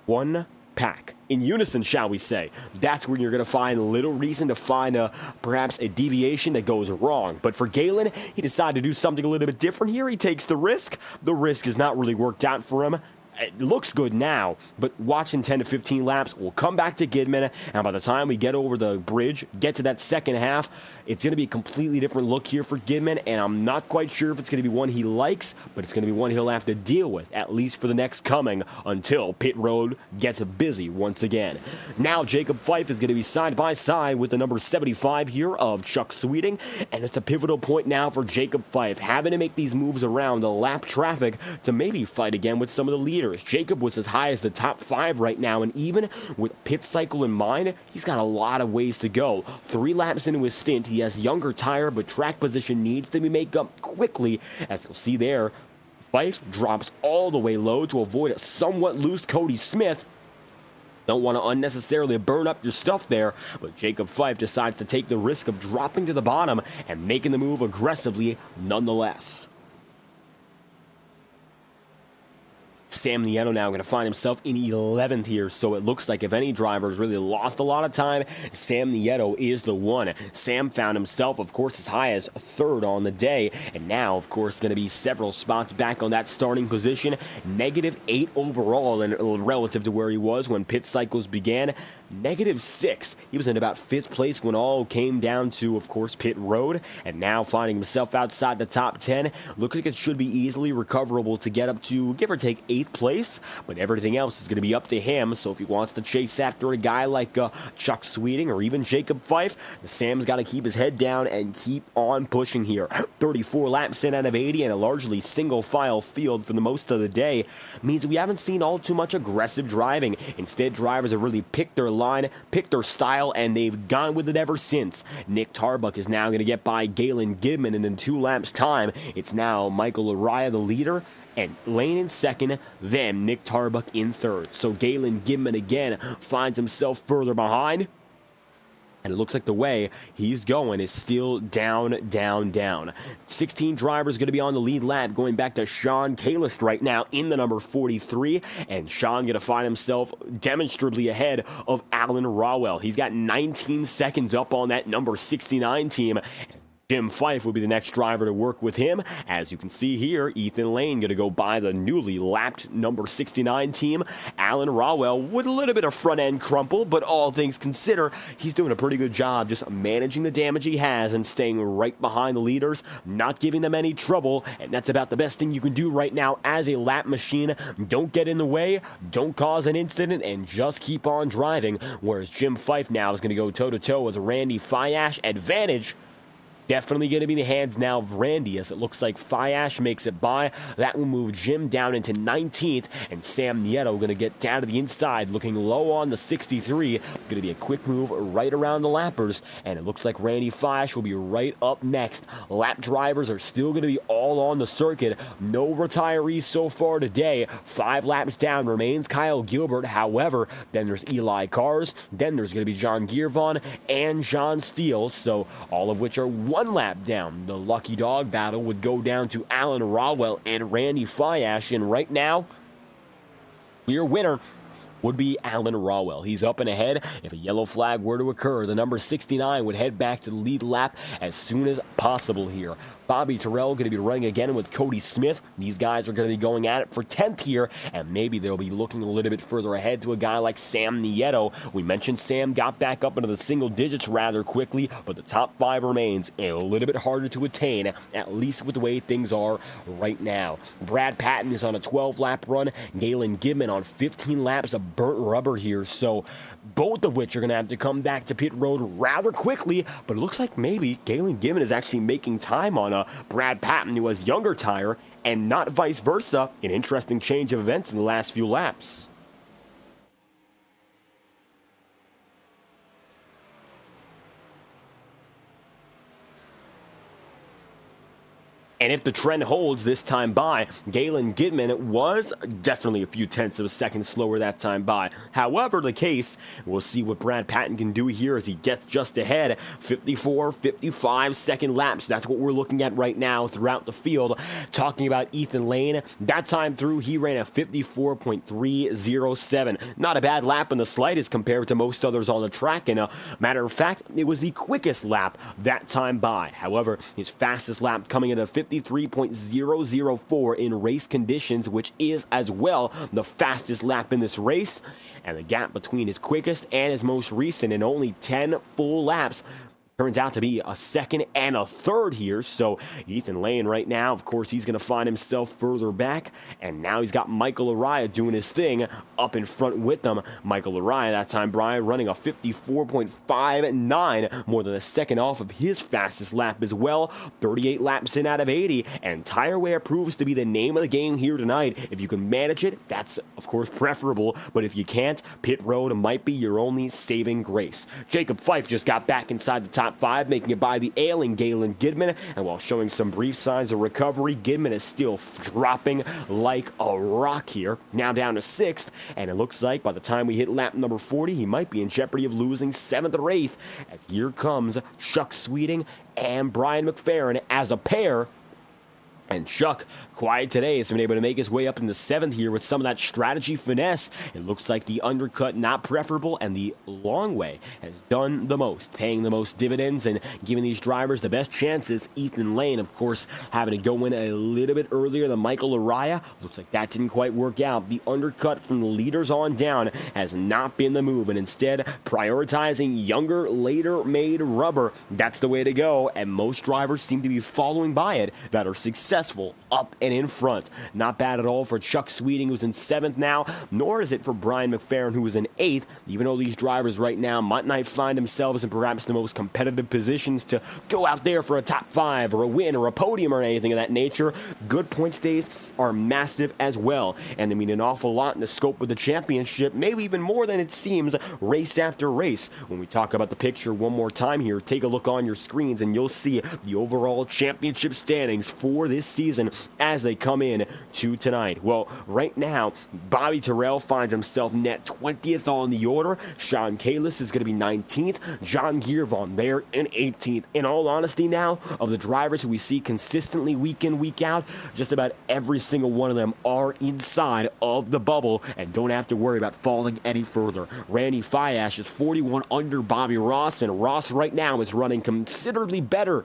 one pack, in unison, shall we say, that's when you're going to find little reason to find perhaps a deviation that goes wrong. But for Galen, he decided to do something a little bit different here. He takes the risk. The risk has not really worked out for him. It looks good now, but watching 10 to 15 laps, we'll come back to Gidman, and by the time we get over the bridge, get to that second half, it's going to be a completely different look here for Gidman, and I'm not quite sure if it's going to be one he likes, but it's going to be one he'll have to deal with, at least for the next coming, until pit road gets busy once again. Now Jacob Fife is going to be side by side with the number 75 here of Chuck Sweeting, and it's a pivotal point now for Jacob Fife, having to make these moves around the lap traffic to maybe fight again with some of the leaders. Jacob was as high as the top 5 right now, and even with pit cycle in mind, he's got a lot of ways to go. 3 laps into his stint, he has younger tire, but track position needs to be made up quickly. As you'll see there, Fife drops all the way low to avoid a somewhat loose Cody Smith. Don't want to unnecessarily burn up your stuff there, but Jacob Fife decides to take the risk of dropping to the bottom and making the move aggressively nonetheless. Sam Nieto now going to find himself in 11th here, so it looks like if any driver has really lost a lot of time, Sam Nieto is the one. Sam found himself, of course, as high as 3rd on the day, and now, of course, going to be several spots back on that starting position. -8 overall, and relative to where he was when pit cycles began. -6. He was in about 5th place when all came down to, of course, pit road, and now finding himself outside the top 10. Looks like it should be easily recoverable to get up to, give or take, 8th place, but everything else is going to be up to him. So if he wants to chase after a guy like Chuck Sweeting or even Jacob Fife, Sam's got to keep his head down and keep on pushing here. 34 laps in out of 80 and a largely single file field for the most of the day means we haven't seen all too much aggressive driving. Instead, drivers have really picked their line, picked their style, and they've gone with it ever since. Nick Tarbuck is now going to get by Galen Gidman, and in 2 laps time, it's now Michael Araya the leader, and Lane in second, then Nick Tarbuck in third. So Galen Gidman again finds himself further behind. And it looks like the way he's going is still down, down, down. 16 drivers going to be on the lead lap, going back to Sean Kalist right now in the number 43. And Sean going to find himself demonstrably ahead of Alan Rawell. He's got 19 seconds up on that number 69 team. Jim Fife will be the next driver to work with him. As you can see here, Ethan Lane going to go by the newly lapped number 69 team. Alan Rawell with a little bit of front-end crumple, but all things considered, he's doing a pretty good job just managing the damage he has and staying right behind the leaders, not giving them any trouble, and that's about the best thing you can do right now as a lap machine. Don't get in the way, don't cause an incident, and just keep on driving, whereas Jim Fife now is going to go toe-to-toe with Randy Fiash. Advantage definitely going to be in the hands now of Randy, as it looks like Fiash makes it by. That will move Jim down into 19th, and Sam Nieto going to get down to the inside, looking low on the 63. Going to be a quick move right around the lappers, and it looks like Randy Fiash will be right up next. Lap drivers are still going to be all on the circuit. No retirees so far today. 5 laps down remains Kyle Gilbert. However, then there's Eli Cars, then there's going to be John Giervon and John Steele, so all of which are 1 lap down. The lucky dog battle would go down to Alan Rawell and Randy Fiash, and right now, clear winner would be Alan Rawell. He's up and ahead. If a yellow flag were to occur, the number 69 would head back to the lead lap as soon as possible here. Bobby Terrell going to be running again with Cody Smith. These guys are going to be going at it for 10th here, and maybe they'll be looking a little bit further ahead to a guy like Sam Nieto. We mentioned Sam got back up into the single digits rather quickly, but the top 5 remains a little bit harder to attain, at least with the way things are right now. Brad Patton is on a 12-lap run. Galen Gidman on 15 laps of burnt rubber here, so both of which are going to have to come back to pit road rather quickly, but it looks like maybe Galen Gidman is actually making time on Brad Patton, who has younger tire, and not vice versa. An interesting change of events in the last few laps. And if the trend holds this time by, Galen Gidman was definitely a few tenths of a second slower that time by. However, the case, we'll see what Brad Patton can do here as he gets just ahead. 54, 55 second laps. That's what we're looking at right now throughout the field. Talking about Ethan Lane, that time through, he ran a 54.307. Not a bad lap in the slightest compared to most others on the track. And a matter of fact, it was the quickest lap that time by. However, his fastest lap coming in a 53.004 in race conditions, which is as well the fastest lap in this race. And the gap between his quickest and his most recent in only 10 full laps turns out to be a second and a third here. So Ethan Lane right now, of course, he's going to find himself further back. And now he's got Michael Araya doing his thing up in front with them. Michael Araya, that time, Brian, running a 54.59, more than a second off of his fastest lap as well. 38 laps in out of 80. And tire wear proves to be the name of the game here tonight. If you can manage it, that's, of course, preferable. But if you can't, pit road might be your only saving grace. Jacob Fife just got back inside the top 5, making it by the ailing Galen Gidman, and while showing some brief signs of recovery, Gidman is still dropping like a rock here, now down to 6th, and it looks like by the time we hit lap number 40, he might be in jeopardy of losing 7th or 8th, as here comes Chuck Sweeting and Brian McFerrin as a pair. And Chuck, quiet today, has been able to make his way up in the 7th here with some of that strategy finesse. It looks like the undercut not preferable, and the long way has done the most, paying the most dividends and giving these drivers the best chances. Ethan Lane, of course, having to go in a little bit earlier than Michael Araya. Looks like that didn't quite work out. The undercut from the leaders on down has not been the move, and instead prioritizing younger, later made rubber. That's the way to go, and most drivers seem to be following by it that are successful successful up and in front. Not bad at all for Chuck Sweeting, who's in 7th now, nor is it for Brian McFerrin, who is in 8th, even though these drivers right now might not find themselves in perhaps the most competitive positions to go out there for a top 5 or a win or a podium or anything of that nature. Good points days are massive as well, and they mean an awful lot in the scope of the championship, maybe even more than it seems race after race. When we talk about the picture one more time here, take a look on your screens and you'll see the overall championship standings for this season as they come in to tonight. Well, right now, Bobby Terrell finds himself net 20th on the order. Sean Kalis is going to be 19th. John Giervon there in 18th. In all honesty now, of the drivers who we see consistently week in, week out, just about every single one of them are inside of the bubble and don't have to worry about falling any further. Randy Fiash is 41 under Bobby Ross, and Ross right now is running considerably better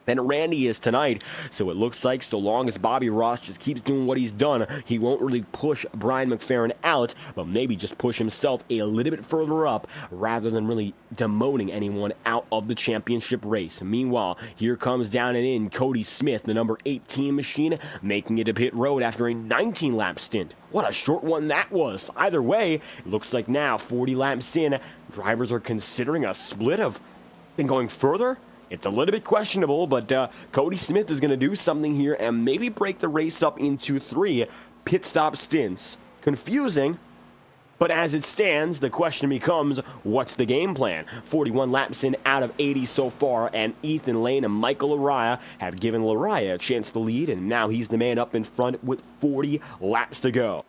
than Randy is tonight. So it looks like so long as Bobby Ross just keeps doing what he's done, he won't really push Brian McFerrin out, but maybe just push himself a little bit further up rather than really demoting anyone out of the championship race. Meanwhile, here comes down and in Cody Smith, the number 18 machine, making it to pit road after a 19-lap stint. What a short one that was. Either way, it looks like now 40 laps in, drivers are considering a split of and going further. It's a little bit questionable, but Cody Smith is going to do something here and maybe break the race up into 3 pit stop stints. Confusing, but as it stands, the question becomes, what's the game plan? 41 laps in out of 80 so far, and Ethan Lane and Michael Araya have given Araya a chance to lead, and now he's the man up in front with 40 laps to go.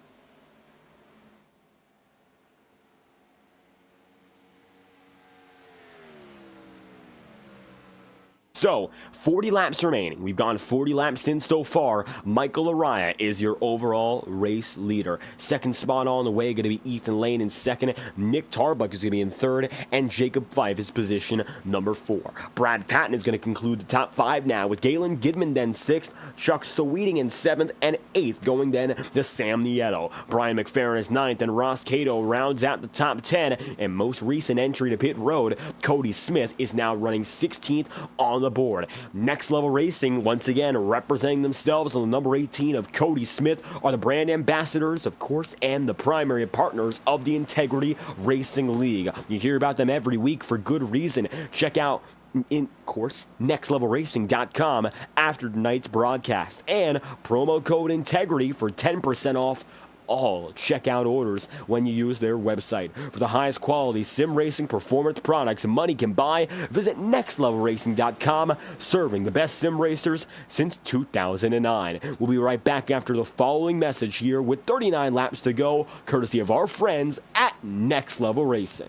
So, 40 laps remaining. We've gone 40 laps in so far. Michael Araya is your overall race leader. Second spot on the way, going to be Ethan Lane in 2nd. Nick Tarbuck is going to be in 3rd. And Jacob Fife is position number 4. Brad Patton is going to conclude the top 5 now, with Galen Gidman then 6th. Chuck Sweeting in 7th. And 8th, going then to Sam Nieto. Brian McFerrin is 9th. And Ross Cato rounds out the top 10. And most recent entry to pit road, Cody Smith is now running 16th on the board. Next Level Racing, once again, representing themselves on the number 18 of Cody Smith, are the brand ambassadors, of course, and the primary partners of the Integrity Racing League. You hear about them every week for good reason. Check out, in course, nextlevelracing.com after tonight's broadcast, and promo code Integrity for 10% off all checkout orders when you use their website. For the highest quality sim racing performance products money can buy, visit nextlevelracing.com, serving the best sim racers since 2009. We'll be right back after the following message here with 39 laps to go, courtesy of our friends at Next Level Racing.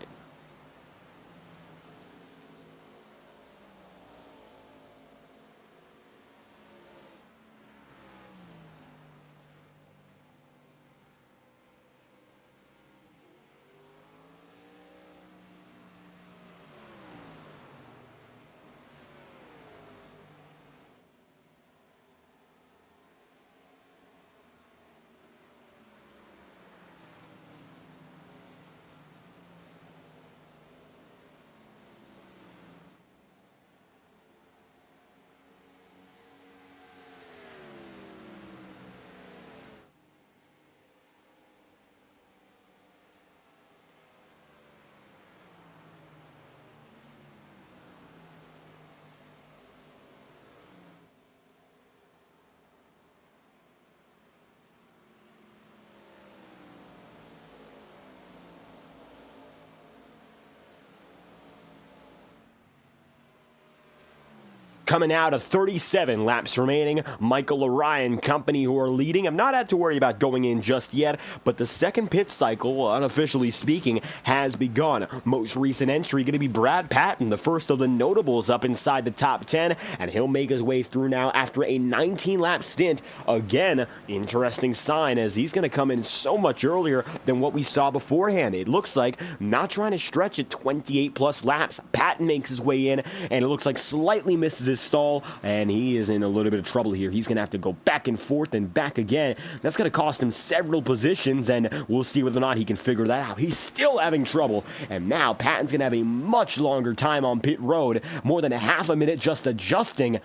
Coming out of 37 laps remaining, Michael Orion Company, who are leading. I've not had to worry about going in just yet, but the second pit cycle, unofficially speaking, has begun. Most recent entry going to be Brad Patton, the first of the notables up inside the top 10, and he'll make his way through now after a 19-lap stint. Again, interesting sign, as he's going to come in so much earlier than what we saw beforehand. It looks like not trying to stretch at 28-plus laps. Patton makes his way in, and it looks like slightly misses his stall, and he is in a little bit of trouble here. He's going to have to go back and forth and back again. That's going to cost him several positions, and we'll see whether or not he can figure that out. He's still having trouble, and now Patton's going to have a much longer time on pit road, more than a half a minute just adjusting.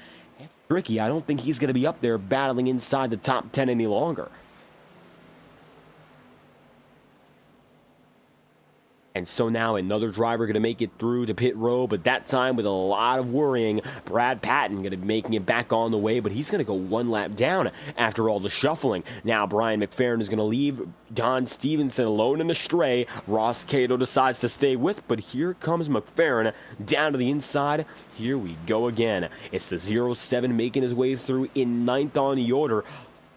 tricky. I don't think he's going to be up there battling inside the top 10 any longer. And so now another driver going to make it through to pit road, but that time with a lot of worrying. Brad Patton going to be making it back on the way, but he's going to go one lap down after all the shuffling. Now Brian McFerrin is going to leave Don Stevenson alone in the stray. Ross Cato decides to stay with, but here comes McFerrin down to the inside. Here we go again. It's the 07 making his way through in ninth on the order.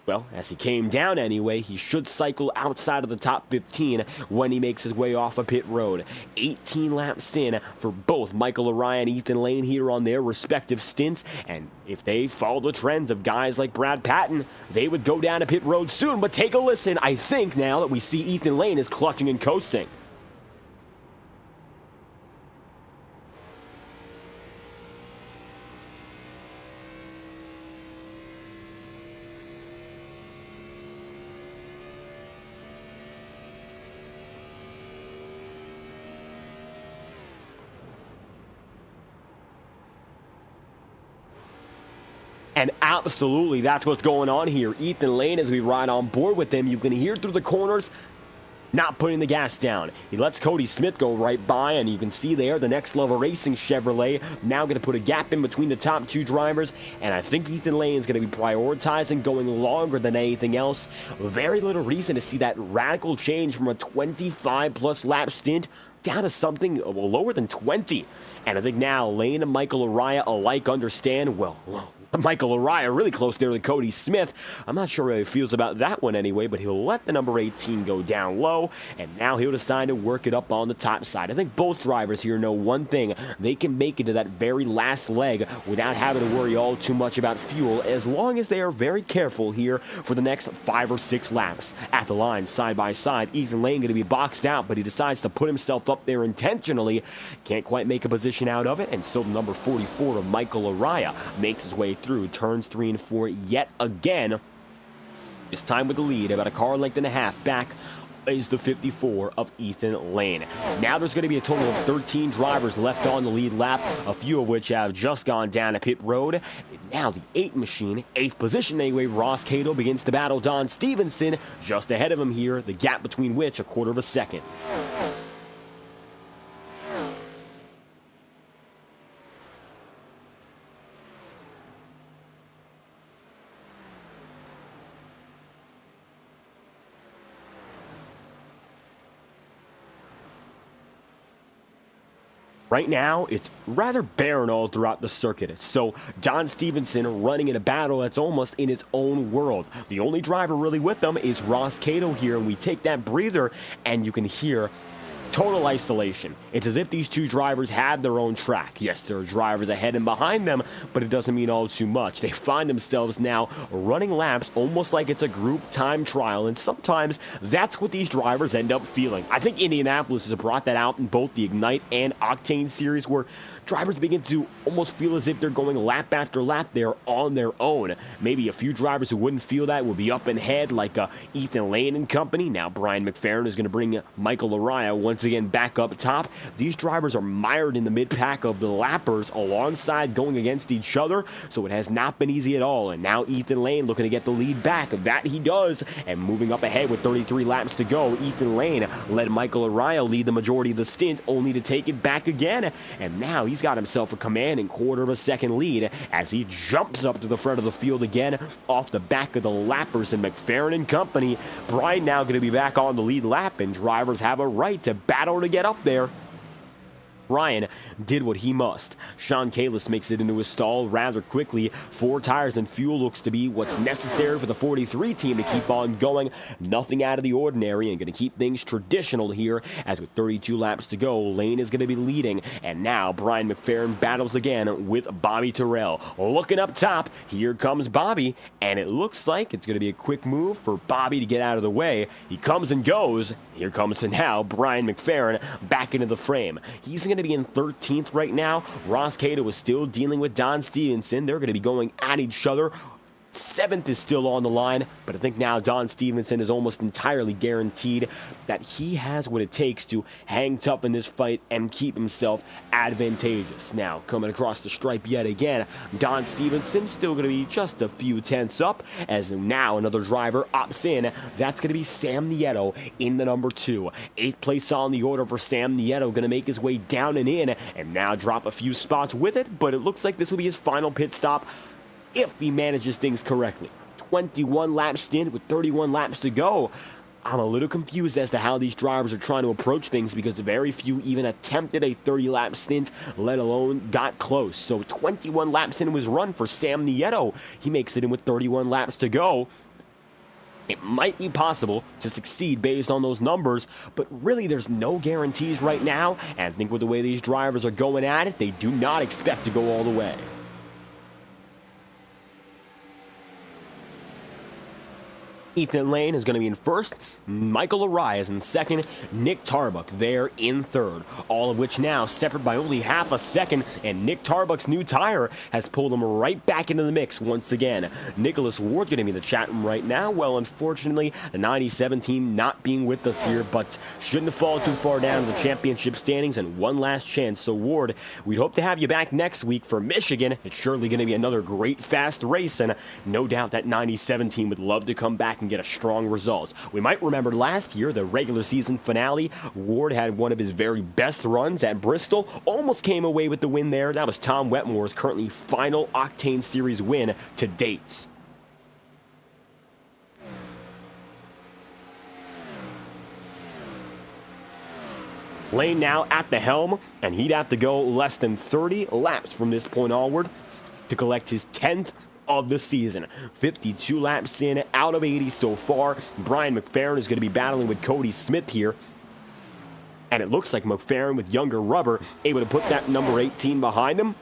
Well, as he came down anyway, he should cycle outside of the top 15 when he makes his way off of pit road. 18 laps in for both Michael Araya and Ethan Lane here on their respective stints, and if they follow the trends of guys like Brad Patton, they would go down to pit road soon. But take a listen. I think now that we see Ethan Lane is clutching and coasting. And absolutely, that's what's going on here. Ethan Lane, as we ride on board with him, you can hear through the corners, not putting the gas down. He lets Cody Smith go right by, and you can see there the Next Level Racing Chevrolet now going to put a gap in between the top two drivers, and I think Ethan Lane is going to be prioritizing going longer than anything else. Very little reason to see that radical change from a 25-plus lap stint down to something lower than 20. And I think now Lane and Michael Araya alike understand, well, Michael Araya really close there with Cody Smith. I'm not sure how he feels about that one anyway, but he'll let the number 18 go down low, and now he'll decide to work it up on the top side. I think both drivers here know one thing. They can make it to that very last leg without having to worry all too much about fuel, as long as they are very careful here for the next 5 or 6 laps. At the line, side by side, Ethan Lane going to be boxed out, but he decides to put himself up there intentionally. Can't quite make a position out of it, and so the number 44 of Michael Araya makes his way through turns 3 and 4 yet again. This time with the lead, about a car length and a half back is the 54 of Ethan Lane. Now there's going to be a total of 13 drivers left on the lead lap, a few of which have just gone down to pit road. Now the 8 machine, 8th position anyway, Ross Cato begins to battle Don Stevenson just ahead of him here, the gap between which a quarter of a second. Right now, it's rather barren all throughout the circuit, so Don Stevenson running in a battle that's almost in its own world. The only driver really with them is Ross Cato here, and we take that breather, and you can hear total isolation. It's as if these two drivers have their own track. Yes, there are drivers ahead and behind them, but it doesn't mean all too much. They find themselves now running laps almost like it's a group time trial, and sometimes that's what these drivers end up feeling. I think Indianapolis has brought that out in both the Ignite and Octane series, where drivers begin to almost feel as if they're going lap after lap there on their own. Maybe a few drivers who wouldn't feel that will be up ahead, like Ethan Lane and company. Now Brian McFerrin is going to bring Michael Araya once again back up top. These drivers are mired in the mid-pack of the lappers alongside going against each other, so it has not been easy at all. And now Ethan Lane looking to get the lead back. That he does, and moving up ahead with 33 laps to go. Ethan Lane let Michael Araya lead the majority of the stint, only to take it back again. And now he's got himself a commanding quarter of a second lead as he jumps up to the front of the field again off the back of the lappers and McFerrin and company. Brian now going to be back on the lead lap, and drivers have a right to battle to get up there. Ryan did what he must. Sean Kalis makes it into his stall rather quickly. 4 tires and fuel looks to be what's necessary for the 43 team to keep on going. Nothing out of the ordinary, and going to keep things traditional here, as with 32 laps to go, Lane is going to be leading. And now Brian McFerrin battles again with Bobby Terrell. Looking up top, here comes Bobby, and it looks like it's going to be a quick move for Bobby to get out of the way. He comes and goes. Here comes now Brian McFerrin back into the frame. He's going to be in 13th right now. Ross Cato is still dealing with Don Stevenson. They're going to be going at each other 7th is still on the line, but I think now Don Stevenson is almost entirely guaranteed that he has what it takes to hang tough in this fight and keep himself advantageous. Now, coming across the stripe yet again, Don Stevenson still going to be just a few tenths up, as now another driver opts in. That's going to be Sam Nieto in the number 2. 8th place on the order for Sam Nieto, going to make his way down and in, and now drop a few spots with it, but it looks like this will be his final pit stop if he manages things correctly. 21 lap stint with 31 laps to go. I'm a little confused as to how these drivers are trying to approach things because very few even attempted a 30-lap stint, let alone got close. So 21 laps into his run for Sam Nieto. He makes it in with 31 laps to go. It might be possible to succeed based on those numbers, but really there's no guarantees right now. And I think with the way these drivers are going at it, they do not expect to go all the way. Ethan Lane is going to be in first, Michael Araya is in second, Nick Tarbuck there in third. All of which now separate by only half a second, and Nick Tarbuck's new tire has pulled him right back into the mix once again. Nicholas Ward going to be in the chat room right now. Well, unfortunately, the 97 team not being with us here, but shouldn't have fallen too far down to the championship standings, and one last chance. So Ward, we'd hope to have you back next week for Michigan. It's surely going to be another great fast race, and no doubt that 97 team would love to come back and get a strong result. We might remember last year, the regular season finale, Ward had one of his very best runs at Bristol, almost came away with the win there. That was Tom Wetmore's currently final Octane Series win to date. Lane now at the helm, and he'd have to go less than 30 laps from this point onward to collect his 10th of the season. 52 laps in, out of 80 so far. Brian McFerrin is going to be battling with Cody Smith here. And it looks like McFerrin with younger rubber able to put that number 18 behind him.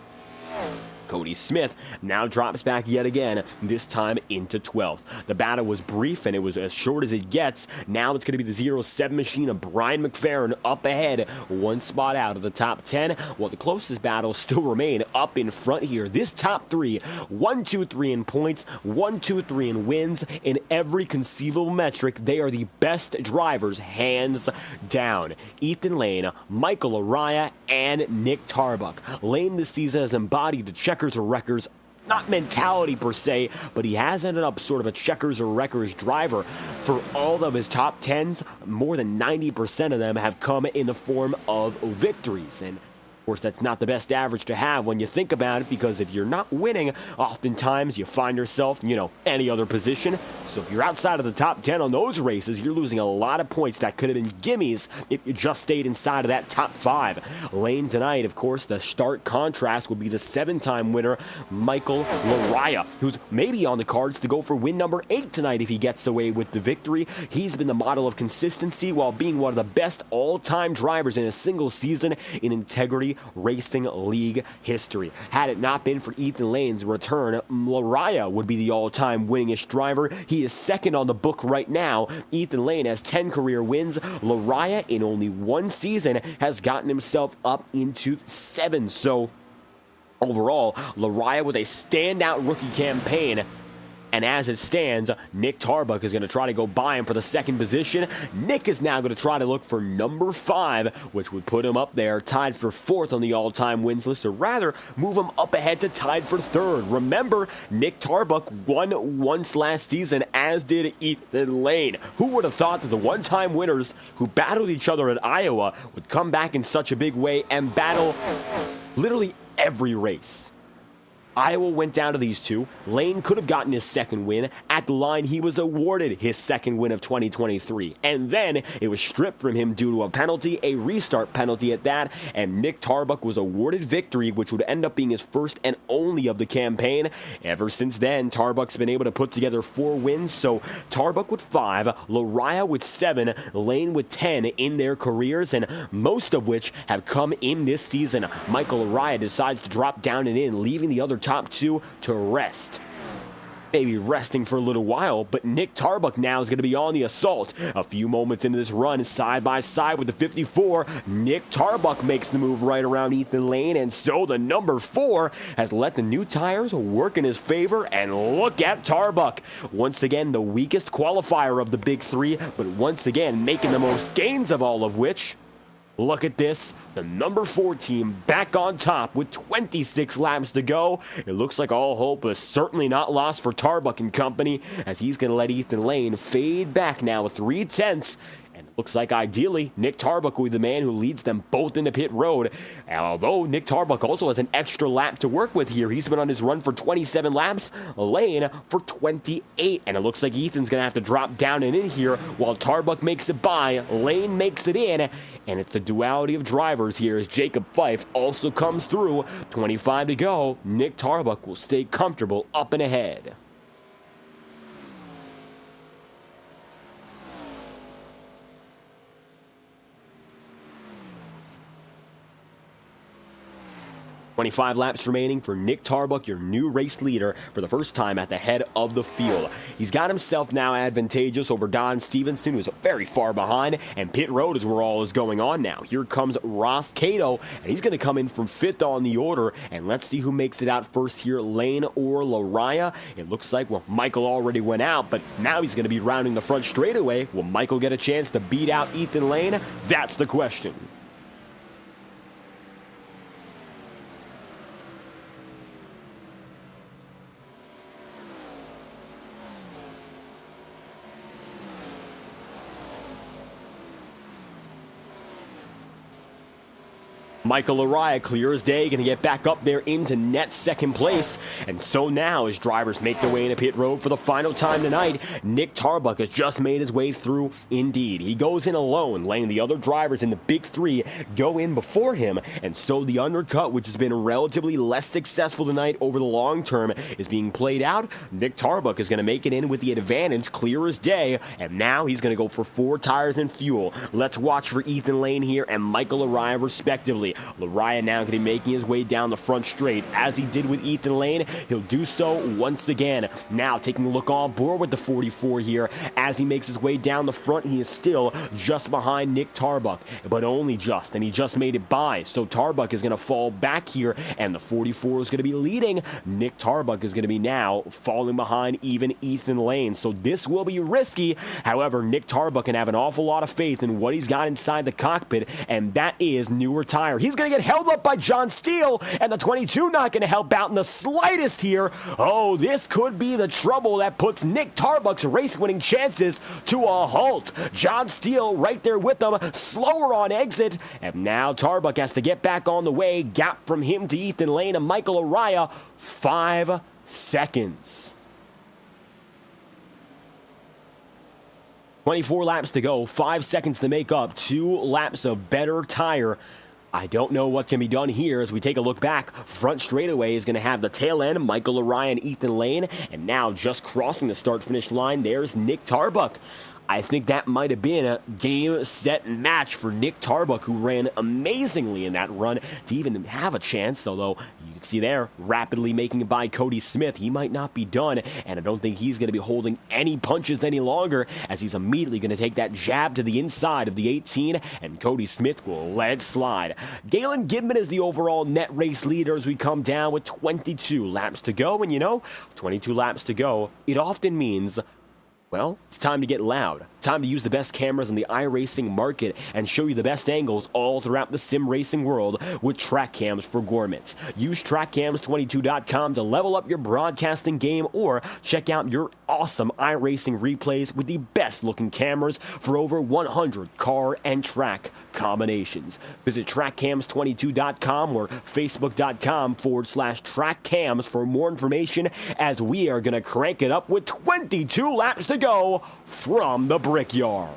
Cody Smith now drops back yet again, this time into 12th. The battle was brief and it was as short as it gets. Now it's going to be the 0-7 machine of Brian McFerrin up ahead, one spot out of the top 10, while the closest battles still remain up in front here. This top 3, 1, 2, 3 in points, 1, 2, 3 in wins. In every conceivable metric, they are the best drivers, hands down. Ethan Lane, Michael Araya, and Nick Tarbuck. Lane this season has embodied the checkers or wreckers, not mentality per se, but he has ended up sort of a checkers or wreckers driver. For all of his top 10s, more than 90% of them have come in the form of victories. And of course, that's not the best average to have when you think about it, because if you're not winning, oftentimes you find yourself, any other position. So if you're outside of the top 10 on those races, you're losing a lot of points that could have been gimmies if you just stayed inside of that top 5. Lane tonight, of course, the stark contrast would be the 7-time winner, Michael Araya, who's maybe on the cards to go for win number 8 tonight if he gets away with the victory. He's been the model of consistency while being one of the best all-time drivers in a single season in Integrity Racing League history. Had it not been for Ethan Lane's return, Araya would be the all-time winningest driver. He is second on the book right now. Ethan Lane has 10 career wins. Araya, in only one season, has gotten himself up into 7. So overall, Araya with a standout rookie campaign. And as it stands, Nick Tarbuck is going to try to go by him for the second position. Nick is now going to try to look for number 5, which would put him up there tied for 4th on the all-time wins list, or rather move him up ahead to tied for 3rd. Remember, Nick Tarbuck won once last season, as did Ethan Lane. Who would have thought that the one-time winners who battled each other at Iowa would come back in such a big way and battle literally every race? Iowa went down to these two. Lane could have gotten his second win. At the line, he was awarded his second win of 2023. And then it was stripped from him due to a penalty, a restart penalty at that, and Nick Tarbuck was awarded victory, which would end up being his first and only of the campaign. Ever since then, Tarbuck's been able to put together 4 wins, so Tarbuck with 5, Araya with 7, Lane with 10 in their careers, and most of which have come in this season. Michael Araya decides to drop down and in, leaving the other top 2 to rest. maybe resting for a little while, but Nick Tarbuck now is going to be on the assault. A few moments into this run, side by side with the 54, Nick Tarbuck makes the move right around Ethan Lane, and so the number 4 has let the new tires work in his favor, and look at Tarbuck. Once again, the weakest qualifier of the big 3, but once again, making the most gains of all of which. Look at this, the number 4 team back on top with 26 laps to go. It looks like all hope is certainly not lost for Tarbuck and company, as he's going to let Ethan Lane fade back now with 3/10. And it looks like ideally, Nick Tarbuck will be the man who leads them both into pit road. And although Nick Tarbuck also has an extra lap to work with here, he's been on his run for 27 laps, Lane for 28. And it looks like Ethan's going to have to drop down and in here while Tarbuck makes it by, Lane makes it in. And it's the duality of drivers here as Jacob Fife also comes through. 25 to go. Nick Tarbuck will stay comfortable up and ahead. 25 laps remaining for Nick Tarbuck, your new race leader, for the first time at the head of the field. He's got himself now advantageous over Don Stevenson, who's very far behind, and pit road is where all is going on now. Here comes Ross Cato, and he's going to come in from 5th on the order, and let's see who makes it out first here, Lane or Lariah. It looks like, well, Michael already went out, but now he's going to be rounding the front straightaway. Will Michael get a chance to beat out Ethan Lane? That's the question. Michael Lariah, clear as day, going to get back up there into net second place. And so now, as drivers make their way into pit road for the final time tonight, Nick Tarbuck has just made his way through Indeed. He goes in alone, letting the other drivers in the big 3 go in before him. And so the undercut, which has been relatively less successful tonight over the long term, is being played out. Nick Tarbuck is going to make it in with the advantage, clear as day. And now he's going to go for 4 tires and fuel. Let's watch for Ethan Lane here and Michael Lariah respectively. Lariah now going to be making his way down the front straight. As he did with Ethan Lane, he'll do so once again. Now taking a look on board with the 44 here. As he makes his way down the front, he is still just behind Nick Tarbuck, but only just, and he just made it by. So Tarbuck is going to fall back here, and the 44 is going to be leading. Nick Tarbuck is going to be now falling behind even Ethan Lane. So this will be risky. However, Nick Tarbuck can have an awful lot of faith in what he's got inside the cockpit, and that is newer tire. He's going to get held up by John Steele, and the 22 not going to help out in the slightest here. Oh, this could be the trouble that puts Nick Tarbuck's race-winning chances to a halt. John Steele right there with them, slower on exit, and now Tarbuck has to get back on the way. Gap from him to Ethan Lane and Michael Lariah, 5 seconds. 24 laps to go, 5 seconds to make up, 2 laps of better tire. I don't know what can be done here as we take a look back. Front straightaway is going to have the tail end, Michael Lariah and Ethan Lane, and now just crossing the start-finish line, there's Nick Tarbuck. I think that might have been a game, set, match for Nick Tarbuck, who ran amazingly in that run to even have a chance, although you can see there, rapidly making it by Cody Smith. He might not be done, and I don't think he's going to be holding any punches any longer, as he's immediately going to take that jab to the inside of the 18, and Cody Smith will let it slide. Galen Gidman is the overall net race leader as we come down with 22 laps to go, and you know, 22 laps to go, it often means, well, it's time to get loud. Time to use the best cameras in the iRacing market and show you the best angles all throughout the sim racing world with track cams for gourmets. Use trackcams22.com to level up your broadcasting game, or check out your awesome iRacing replays with the best looking cameras for over 100 car and track combinations. Visit trackcams22.com or facebook.com/trackcams for more information, as we are going to crank it up with 22 laps to go from the Brickyard.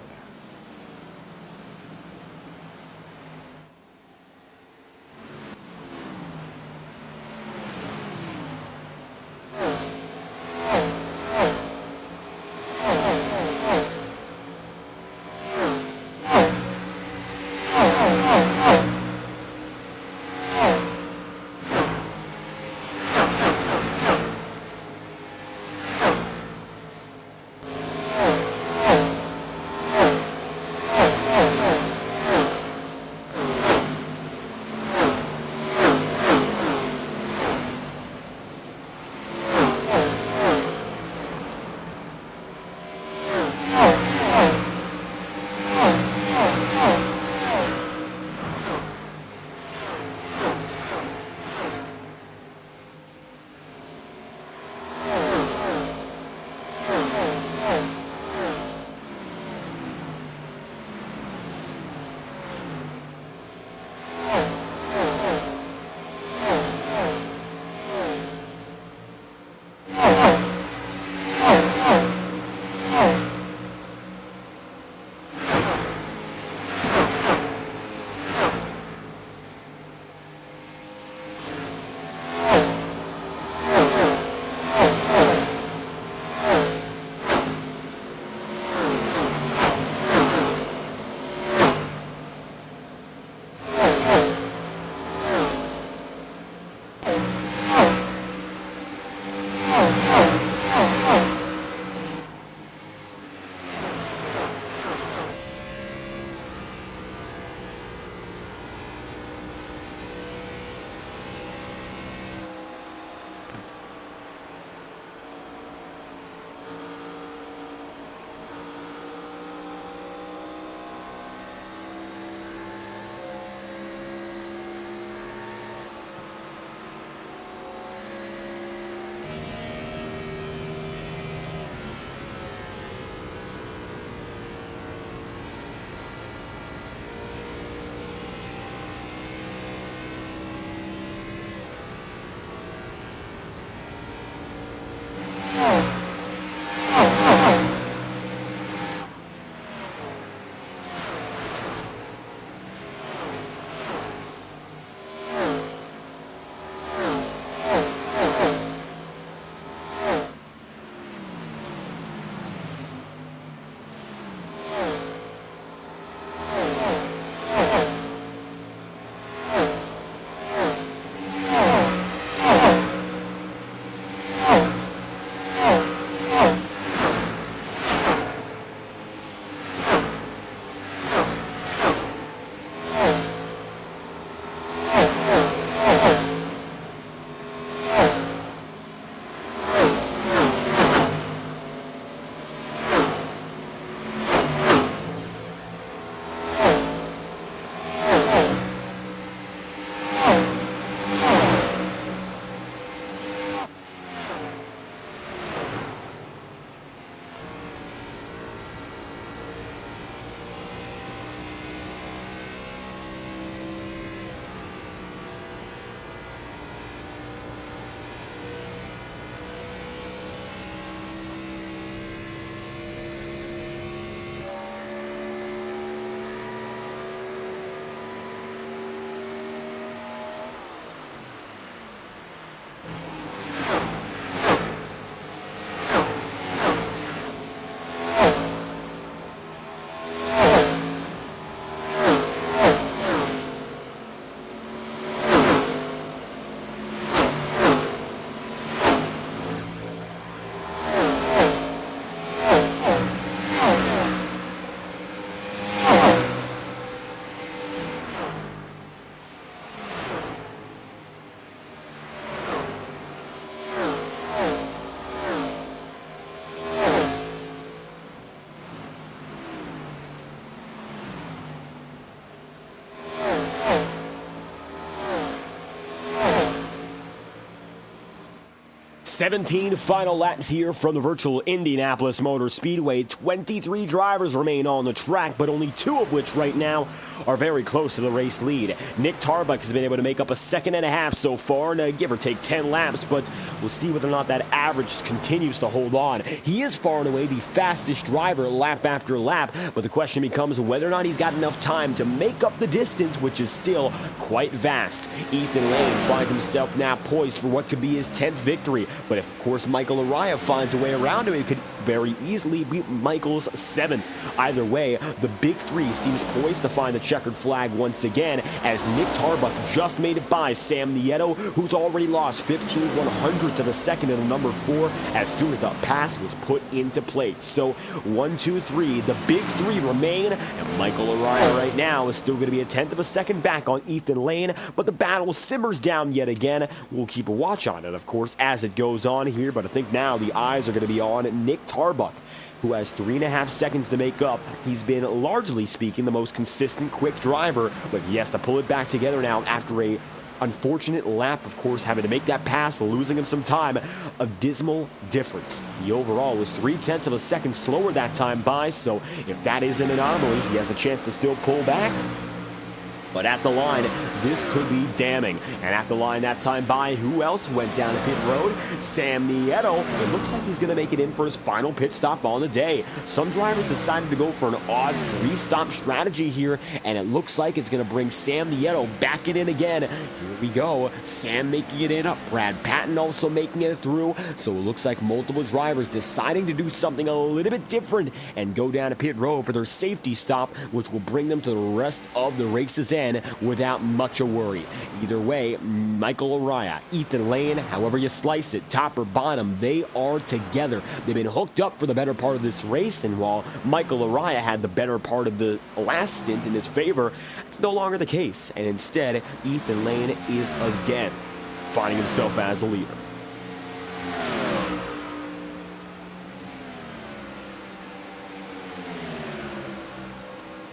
17 final laps here from the virtual Indianapolis Motor Speedway. 23 drivers remain on the track, but only 2 of which right now are very close to the race lead. Nick Tarbuck has been able to make up a second and a half so far, and give or take 10 laps, but we'll see whether or not that average continues to hold on. He is far and away the fastest driver lap after lap, but the question becomes whether or not he's got enough time to make up the distance, which is still quite vast. Ethan Lane finds himself now poised for what could be his 10th victory. But if, of course, Michael Araya finds a way around him, it could very easily be Michael's 7th. Either way, the Big Three seems poised to find the checkered flag once again, as Nick Tarbuck just made it by Sam Nieto, who's already lost 15 100ths of a second in the number 4 as soon as the pass was put into place. So 1, 2, 3, the Big Three remain, and Michael Araya right now is still going to be a 10th of a second back on Ethan Lane, but the battle simmers down yet again. We'll keep a watch on it, of course, as it goes on here, but I think now the eyes are going to be on Nick Tarbuck, who has 3.5 seconds to make up. He's been, largely speaking, the most consistent quick driver, but he has to pull it back together now after a unfortunate lap, of course, having to make that pass, losing him some time. A dismal difference. The overall was 0.3 of a second slower that time by, so if that is an anomaly, he has a chance to still pull back. But at the line, this could be damning. And at the line that time by, who else went down to pit road? Sam Nieto. It looks like he's going to make it in for his final pit stop on the day. Some drivers decided to go for an odd 3-stop strategy here, and it looks like it's going to bring Sam Nieto back in again. Here we go. Sam making it in up. Brad Patton also making it through. So it looks like multiple drivers deciding to do something a little bit different and go down to pit road for their safety stop, which will bring them to the rest of the race's end without much a worry. Either way, Michael Araya, Ethan Lane, however you slice it, top or bottom, they are together. They've been hooked up for the better part of this race, and while Michael Araya had the better part of the last stint in his favor, it's no longer the case, and instead, Ethan Lane is again finding himself as the leader.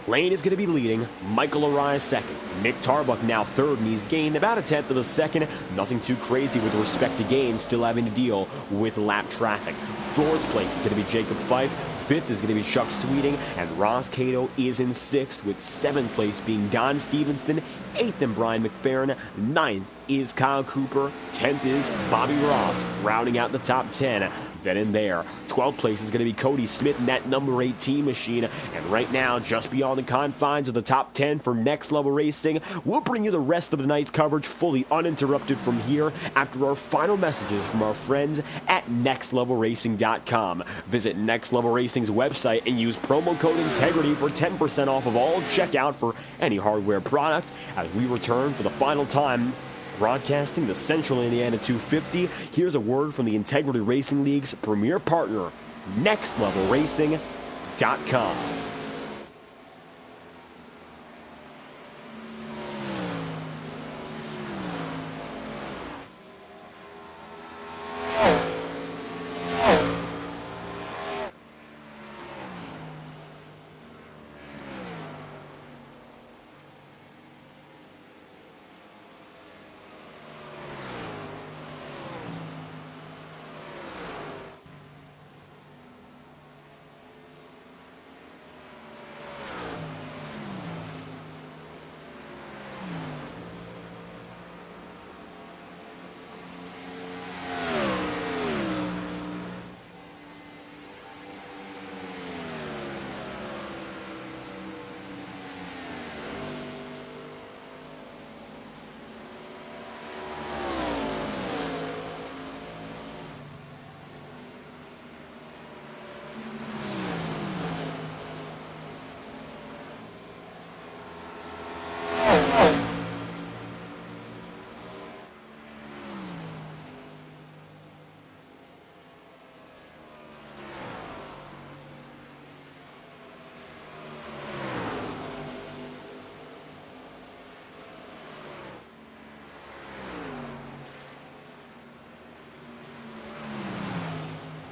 Lane is going to be leading, Michael Araya second. Nick Tarbuck now third, and he's gained about 1/10 of a second. Nothing too crazy with respect to gains, still having to deal with lap traffic. Fourth place is going to be Jacob Fife. 5th is going to be Chuck Sweeting, and Ross Cato is in 6th, with 7th place being Don Stevenson, 8th and Brian McFerrin, 9th is Kyle Cooper, 10th is Bobby Ross, rounding out the top 10. Then in there, 12th place is going to be Cody Smith in that number 18 machine, and right now, just beyond the confines of the top 10 for Next Level Racing, we'll bring you the rest of the night's coverage fully uninterrupted from here after our final messages from our friends at nextlevelracing.com. Visit Next Level Racing's website and use promo code Integrity for 10% off of all checkout for any hardware product as we return for the final time. Broadcasting the Central Indiana 250, here's a word from the Integrity Racing League's premier partner, nextlevelracing.com.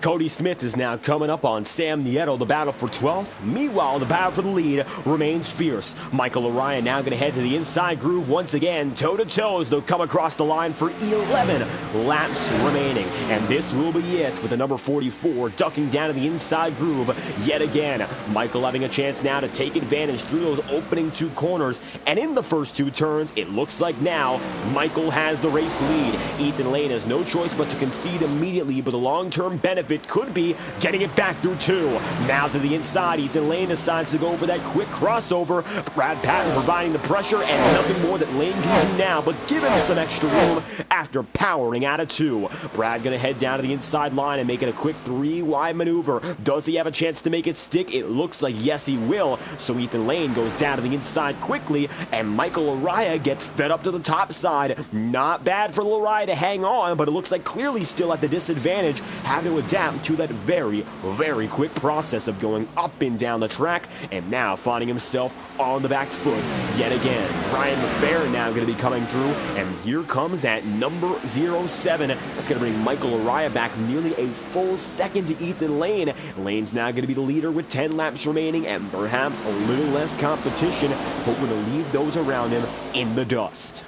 Cody Smith is now coming up on Sam Nieto, the battle for 12th. Meanwhile, the battle for the lead remains fierce. Michael Araya now going to head to the inside groove once again, toe-to-toe as they'll come across the line for 11 laps remaining. And this will be it with the number 44 ducking down to the inside groove yet again. Michael having a chance now to take advantage through those opening two corners. And in the first two turns, it looks like now Michael has the race lead. Ethan Lane has no choice but to concede immediately, but the long-term benefit could be getting it back through two. Now to the inside, Ethan Lane decides to go for that quick crossover. Brad Patton providing the pressure, and nothing more that Lane can do now but give him some extra room after powering out of two. Brad gonna head down to the inside line and make it a quick three-wide maneuver. Does he have a chance to make it stick? It looks like yes, he will. So Ethan Lane goes down to the inside quickly, and Michael Araya gets fed up to the top side. Not bad for Araya to hang on, but it looks like clearly still at the disadvantage, having to adapt to that very, very quick process of going up and down the track, and now finding himself on the back foot yet again. Ryan McFerrin now going to be coming through, and here comes that number 07. That's going to bring Michael Araya back nearly a full second to Ethan Lane. Lane's now going to be the leader with 10 laps remaining, and perhaps a little less competition, hoping to leave those around him in the dust.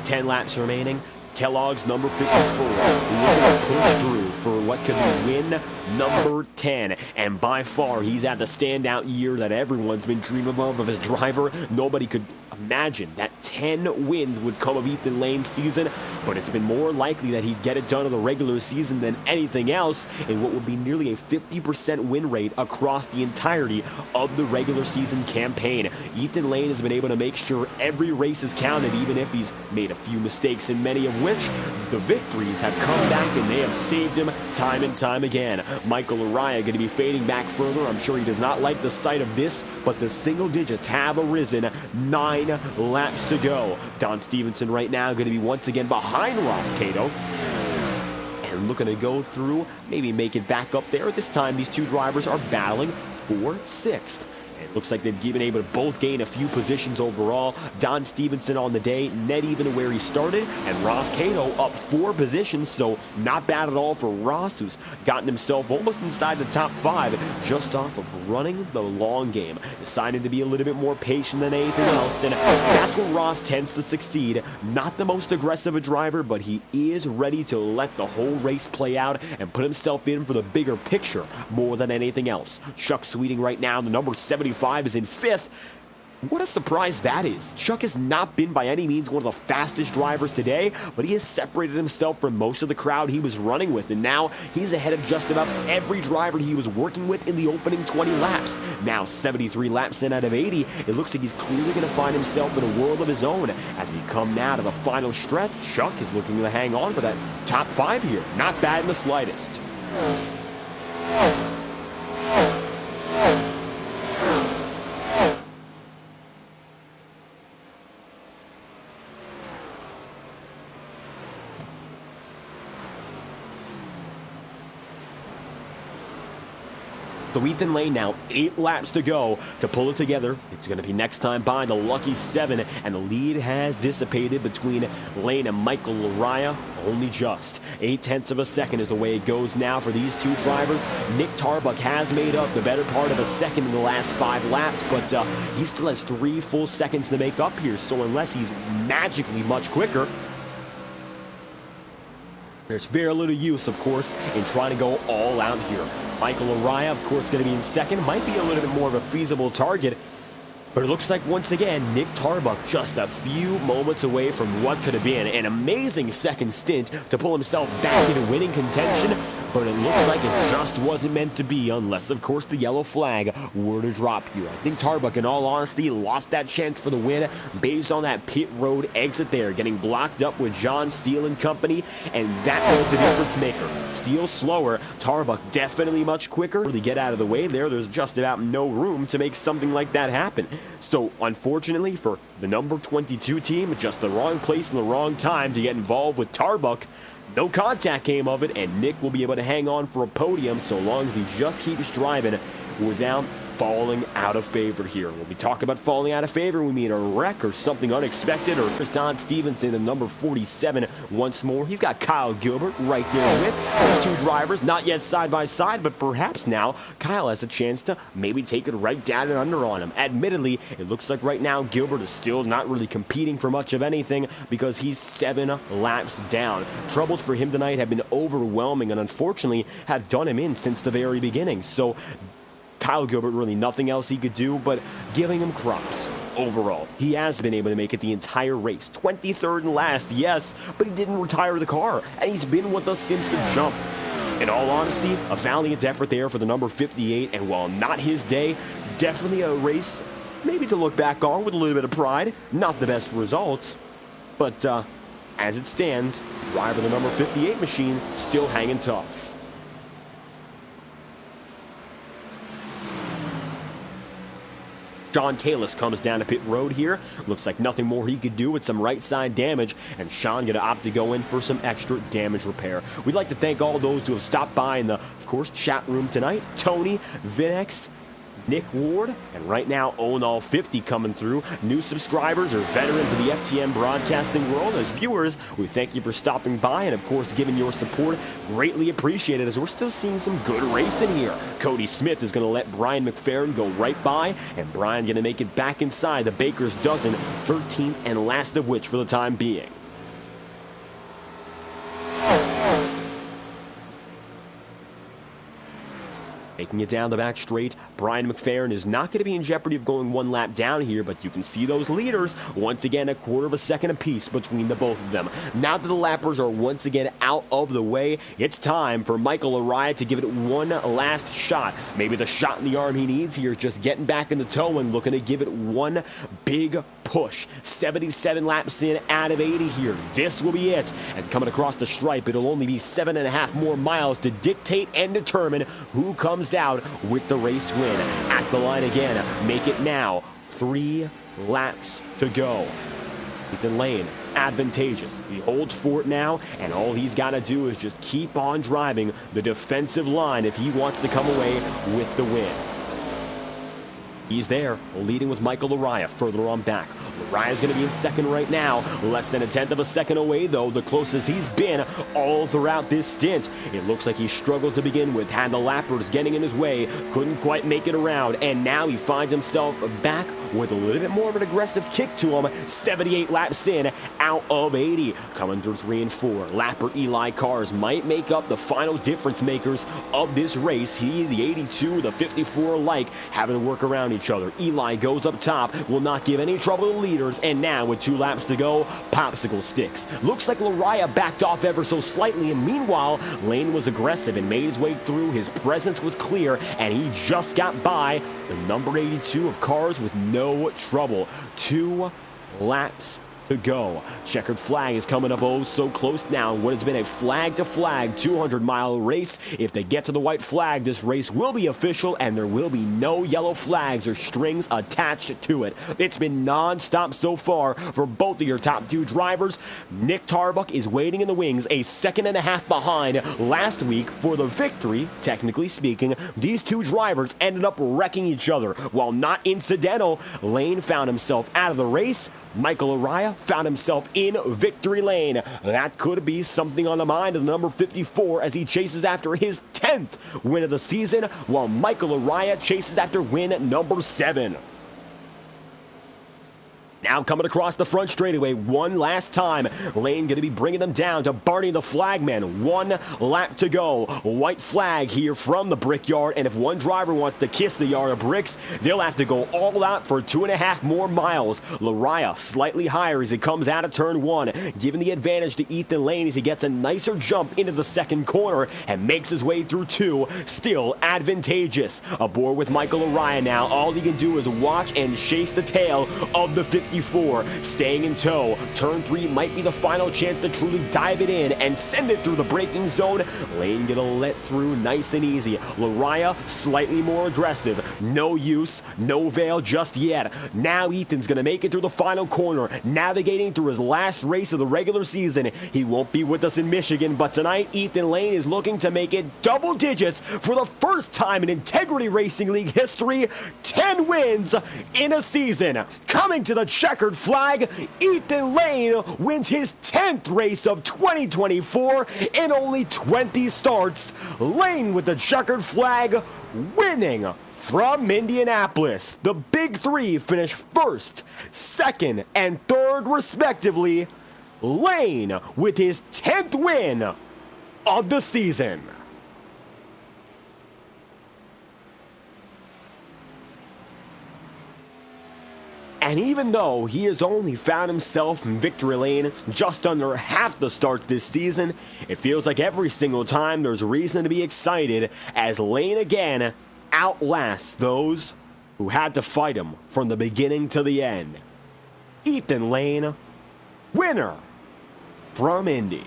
10 laps remaining. Kellogg's number 54 looking to push through for what could be win number 10. And by far, he's had the standout year that everyone's been dreaming of his driver. Nobody could imagine that 10 wins would come of Ethan Lane's season, but it's been more likely that he'd get it done in the regular season than anything else in what would be nearly a 50% win rate across the entirety of the regular season campaign. Ethan Lane has been able to make sure every race is counted, even if he's made a few mistakes, in many of which the victories have come back and they have saved him time and time again. Michael Araya going to be fading back further. I'm sure he does not like the sight of this, but the single digits have arisen. 9 laps to go. Don Stevenson right now going to be once again behind Ross Cato, and looking to go through, maybe make it back up there. This time these two drivers are battling for 6th. It looks like they've been able to both gain a few positions overall. Don Stevenson on the day, net even where he started, and Ross Cato up 4 positions, so not bad at all for Ross, who's gotten himself almost inside the top 5 just off of running the long game. Decided to be a little bit more patient than anything else, and that's where Ross tends to succeed. Not the most aggressive a driver, but he is ready to let the whole race play out and put himself in for the bigger picture more than anything else. Chuck Sweeting right now, the number 75, is in 5th. What a surprise that is. Chuck has not been by any means one of the fastest drivers today, but he has separated himself from most of the crowd he was running with, and now he's ahead of just about every driver he was working with in the opening 20 laps. Now 73 laps in out of 80, it looks like he's clearly going to find himself in a world of his own. As we come now to the final stretch, Chuck is looking to hang on for that top 5 here. Not bad in the slightest. So Ethan Lane now 8 laps to go to pull it together. It's going to be next time by the lucky 7, and the lead has dissipated between Lane and Michael Araya. Only just 0.8 of a second is the way it goes now for these two drivers. Nick Tarbuck has made up the better part of a second in the last 5 laps, but he still has 3 full seconds to make up here, so unless he's magically much quicker, there's very little use, of course, in trying to go all out here. Michael Araya, of course, going to be in 2nd. Might be a little bit more of a feasible target, but it looks like, once again, Nick Tarbuck just a few moments away from what could have been an amazing 2nd stint to pull himself back into winning contention, but it looks like it just wasn't meant to be, unless, of course, the yellow flag were to drop here. I think Tarbuck, in all honesty, lost that chance for the win based on that pit road exit there, getting blocked up with John Steele and company, and that was the difference maker. Steele slower, Tarbuck definitely much quicker. Really get out of the way there. There's just about no room to make something like that happen. So, unfortunately for the number 22 team, just the wrong place and the wrong time to get involved with Tarbuck. No contact came of it, and Nick will be able to hang on for a podium so long as he just keeps driving without falling out of favor here. When we talk about falling out of favor, we mean a wreck or something unexpected. Or Don Stevenson in number 47 once more. He's got Kyle Gilbert right there with those two drivers, not yet side by side, but perhaps now Kyle has a chance to maybe take it right down and under on him. Admittedly, it looks like right now Gilbert is still not really competing for much of anything because he's 7 laps down. Troubles for him tonight have been overwhelming and unfortunately have done him in since the very beginning. So Kyle Gilbert, really nothing else he could do but giving him props. Overall, he has been able to make it the entire race. 23rd and last, yes, but he didn't retire the car, and he's been with us since the jump. In all honesty, a valiant effort there for the number 58, and while not his day, definitely a race maybe to look back on with a little bit of pride. Not the best results, but as it stands, driver the number 58 machine still hanging tough. Sean Kalis comes down to pit road here. Looks like nothing more he could do with some right side damage, and Sean going to opt to go in for some extra damage repair. We'd like to thank all those who have stopped by in the, of course, chat room tonight. Tony, Vinex, Nick Ward, and right now Own All 50 coming through. New subscribers or veterans of the FTN broadcasting world. As viewers, we thank you for stopping by and of course giving your support. Greatly appreciated as we're still seeing some good racing here. Cody Smith is going to let Brian McFerrin go right by, and Brian going to make it back inside the Baker's dozen, 13th and last of which for the time being. Making it down the back straight, Brian McFerrin is not going to be in jeopardy of going 1 lap down here, but you can see those leaders once again a quarter of a second apiece between the both of them. Now that the lappers are once again out of the way, it's time for Michael Araya to give it one last shot. Maybe the shot in the arm he needs here is just getting back into towing, looking to give it one big push. 77 laps in out of 80 here. This will be it. And coming across the stripe, it'll only be 7.5 more miles to dictate and determine who comes out with the race win. At the line again, make it now. 3 laps to go. Ethan Lane, advantageous. He holds fort now, and all he's got to do is just keep on driving the defensive line if he wants to come away with the win. He's there, leading with Michael Araya further on back. Araya's going to be in second right now. Less than 1/10 of a second away, though, the closest he's been all throughout this stint. It looks like he struggled to begin with, had the lappers getting in his way, couldn't quite make it around, and now he finds himself back with a little bit more of an aggressive kick to him. 78 laps in, out of 80. Coming through 3 and 4. Lapper Eli cars might make up the final difference makers of this race. He, the 82, the 54 alike, having to work around each other. Eli goes up top, will not give any trouble to leaders, and now with 2 laps to go, popsicle sticks. Looks like Araya backed off ever so slightly, and meanwhile, Lane was aggressive and made his way through. His presence was clear, and he just got by the number 82 of cars with no trouble. 2 laps to go. Checkered flag is coming up oh so close now. What has been a flag to flag 200-mile race. If they get to the white flag, this race will be official and there will be no yellow flags or strings attached to it. It's been non-stop so far for both of your top 2 drivers. Nick Tarbuck is waiting in the wings, a 1.5 seconds behind last week for the victory. Technically speaking, these 2 drivers ended up wrecking each other. While not incidental, Lane found himself out of the race. Michael Araya found himself in victory lane. That could be something on the mind of the number 54 as he chases after his 10th win of the season, while Michael Araya chases after win number 7. Now coming across the front straightaway one last time. Lane going to be bringing them down to Barney the Flagman. 1 lap to go. White flag here from the Brickyard, and if one driver wants to kiss the yard of bricks, they'll have to go all out for 2.5 more miles. Araya slightly higher as he comes out of turn 1, giving the advantage to Ethan Lane as he gets a nicer jump into the second corner and makes his way through 2. Still advantageous. Aboard with Michael Araya now. All he can do is watch and chase the tail of the 50 54, staying in tow. Turn 3 might be the final chance to truly dive it in and send it through the braking zone. Lane gonna let through nice and easy. Lariah slightly more aggressive. No use, no veil just yet. Now Ethan's gonna make it through the final corner, navigating through his last race of the regular season. He won't be with us in Michigan, but tonight Ethan Lane is looking to make it double digits for the first time in Integrity Racing League history. 10 wins in a season. Coming to the checkered flag, Ethan Lane wins his 10th race of 2024 in only 20 starts. Lane with the checkered flag, winning from Indianapolis. The Big Three finish first, second, and third respectively. Lane with his 10th win of the season. And even though he has only found himself in victory lane just under half the starts this season, it feels like every single time there's reason to be excited as Lane again outlasts those who had to fight him from the beginning to the end. Ethan Lane, winner from Indy.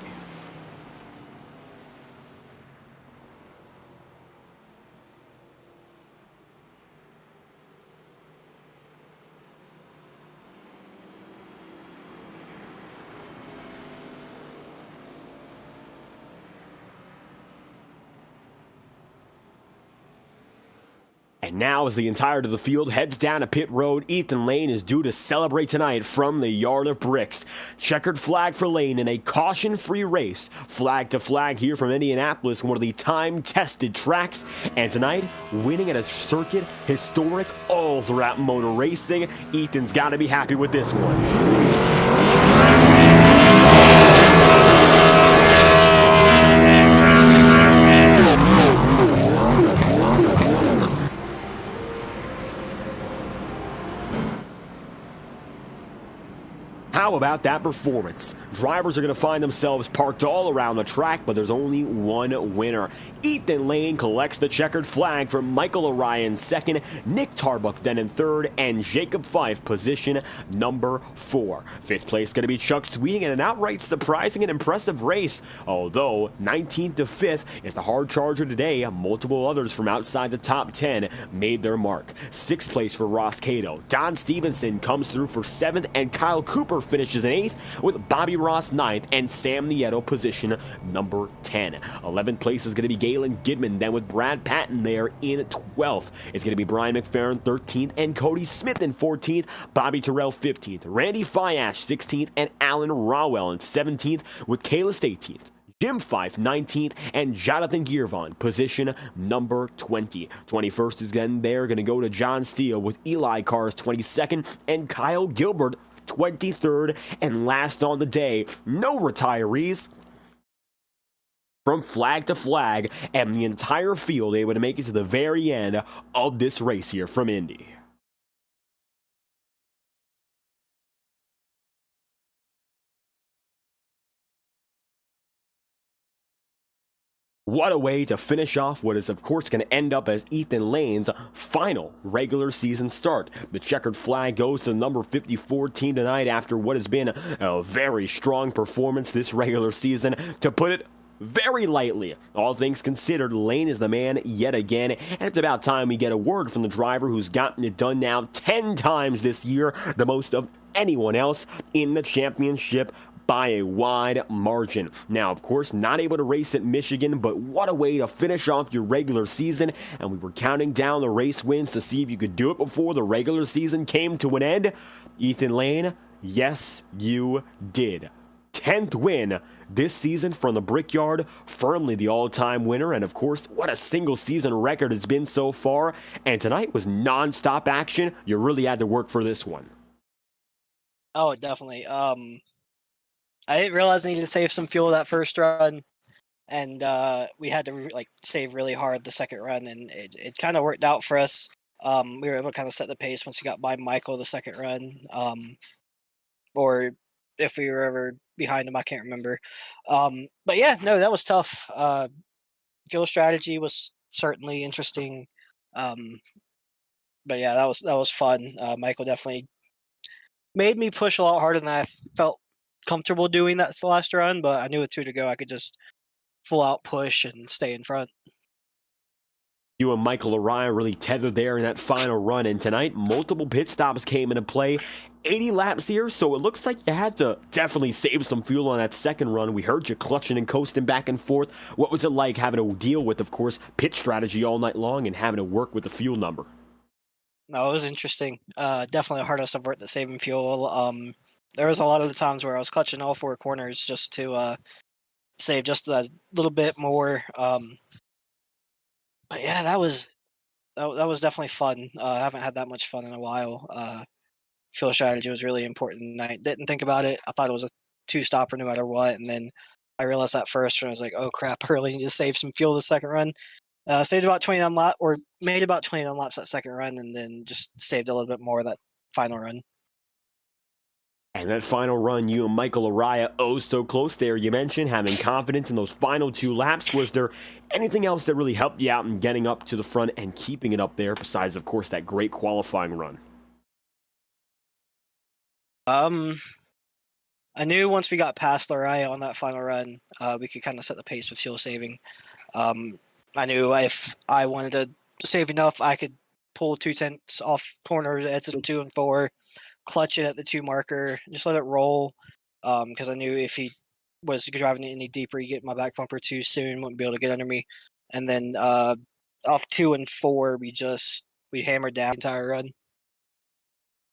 And now, as the entirety of the field heads down to pit road, Ethan Lane is due to celebrate tonight from the Yard of Bricks. Checkered flag for Lane in a caution-free race. Flag to flag here from Indianapolis, one of the time-tested tracks. And tonight, winning at a circuit historic all throughout motor racing. Ethan's got to be happy with this one. How about that performance? Drivers are going to find themselves parked all around the track, but there's only one winner. Ethan Lane collects the checkered flag for Michael Orion second, Nick Tarbuck then in third, and Jacob Fife position number 4. Fifth place going to be Chuck Sweeting in an outright surprising and impressive race. Although 19th to 5th is the hard charger today, multiple others from outside the top 10 made their mark. 6th place for Ross Cato. Don Stevenson comes through for 7th, and Kyle Cooper finishes in 8th, with Bobby Ross 9th and Sam Nieto position number 10. 11th place is going to be Galen Gidman, then with Brad Patton there in 12th. It's going to be Brian McFerrin 13th and Cody Smith in 14th, Bobby Terrell 15th, Randy Fiash 16th, and Alan Rawell in 17th, with Kalis 18th. Jim Fife 19th, and Jonathan Gearvon position number 20. 21st is then there going to go to John Steele, with Eli Cars 22nd and Kyle Gilbert 23rd, and last on the day, no retirees. From flag to flag, and the entire field able to make it to the very end of this race here from Indy. What a way to finish off what is, of course, going to end up as Ethan Lane's final regular season start. The checkered flag goes to the number 54 team tonight after what has been a very strong performance this regular season. To put it very lightly, all things considered, Lane is the man yet again, and it's about time we get a word from the driver who's gotten it done now 10 times this year, the most of anyone else in the championship by a wide margin. Now, of course, not able to race at Michigan, but what a way to finish off your regular season, and we were counting down the race wins to see if you could do it before the regular season came to an end. Ethan Lane, yes, you did. 10th win this season from the Brickyard, firmly the all-time winner, and of course, what a single season record it's been so far, and tonight was non-stop action. You really had to work for this one. Oh, definitely. I didn't realize I needed to save some fuel that first run, and we had to save really hard the second run, and it kind of worked out for us. We were able to kind of set the pace once we got by Michael the second run, or if we were ever behind him, I can't remember. But yeah, no, that was tough. Fuel strategy was certainly interesting, but yeah, that was fun. Michael definitely made me push a lot harder than I felt comfortable doing that last run, but I knew with 2 to go, I could just full out push and stay in front. You and Michael Araya really tethered there in that final run, and tonight multiple pit stops came into play. 80 laps here, so it looks like you had to definitely save some fuel on that second run. We heard you clutching and coasting back and forth. What was it like having to deal with, of course, pit strategy all night long and having to work with the fuel number? No, it was interesting. Definitely the hardest of work to saving fuel. There was a lot of the times where I was clutching all 4 corners just to save just a little bit more. But yeah, that was definitely fun. I haven't had that much fun in a while. Fuel strategy was really important. I didn't think about it. I thought it was a 2-stopper no matter what, and then I realized that first run. I was like, "Oh crap! I really need to save some fuel the second run." Saved about 29 laps, or made about 29 laps that second run, and then just saved a little bit more that final run. And that final run, you and Michael Araya, oh so close there. You mentioned having confidence in those final 2 laps. Was there anything else that really helped you out in getting up to the front and keeping it up there, besides, of course, that great qualifying run? Um, I knew once we got past Lariah on that final run, we could kind of set the pace with fuel saving. Um, I knew if I wanted to save enough, I could pull 2 tenths off corners, exit 2 and 4, clutch it at the 2 marker, just let it roll. Because I knew if he was driving it any deeper, he'd get my back bumper too soon, wouldn't be able to get under me. And then off 2 and 4, we hammered down the entire run.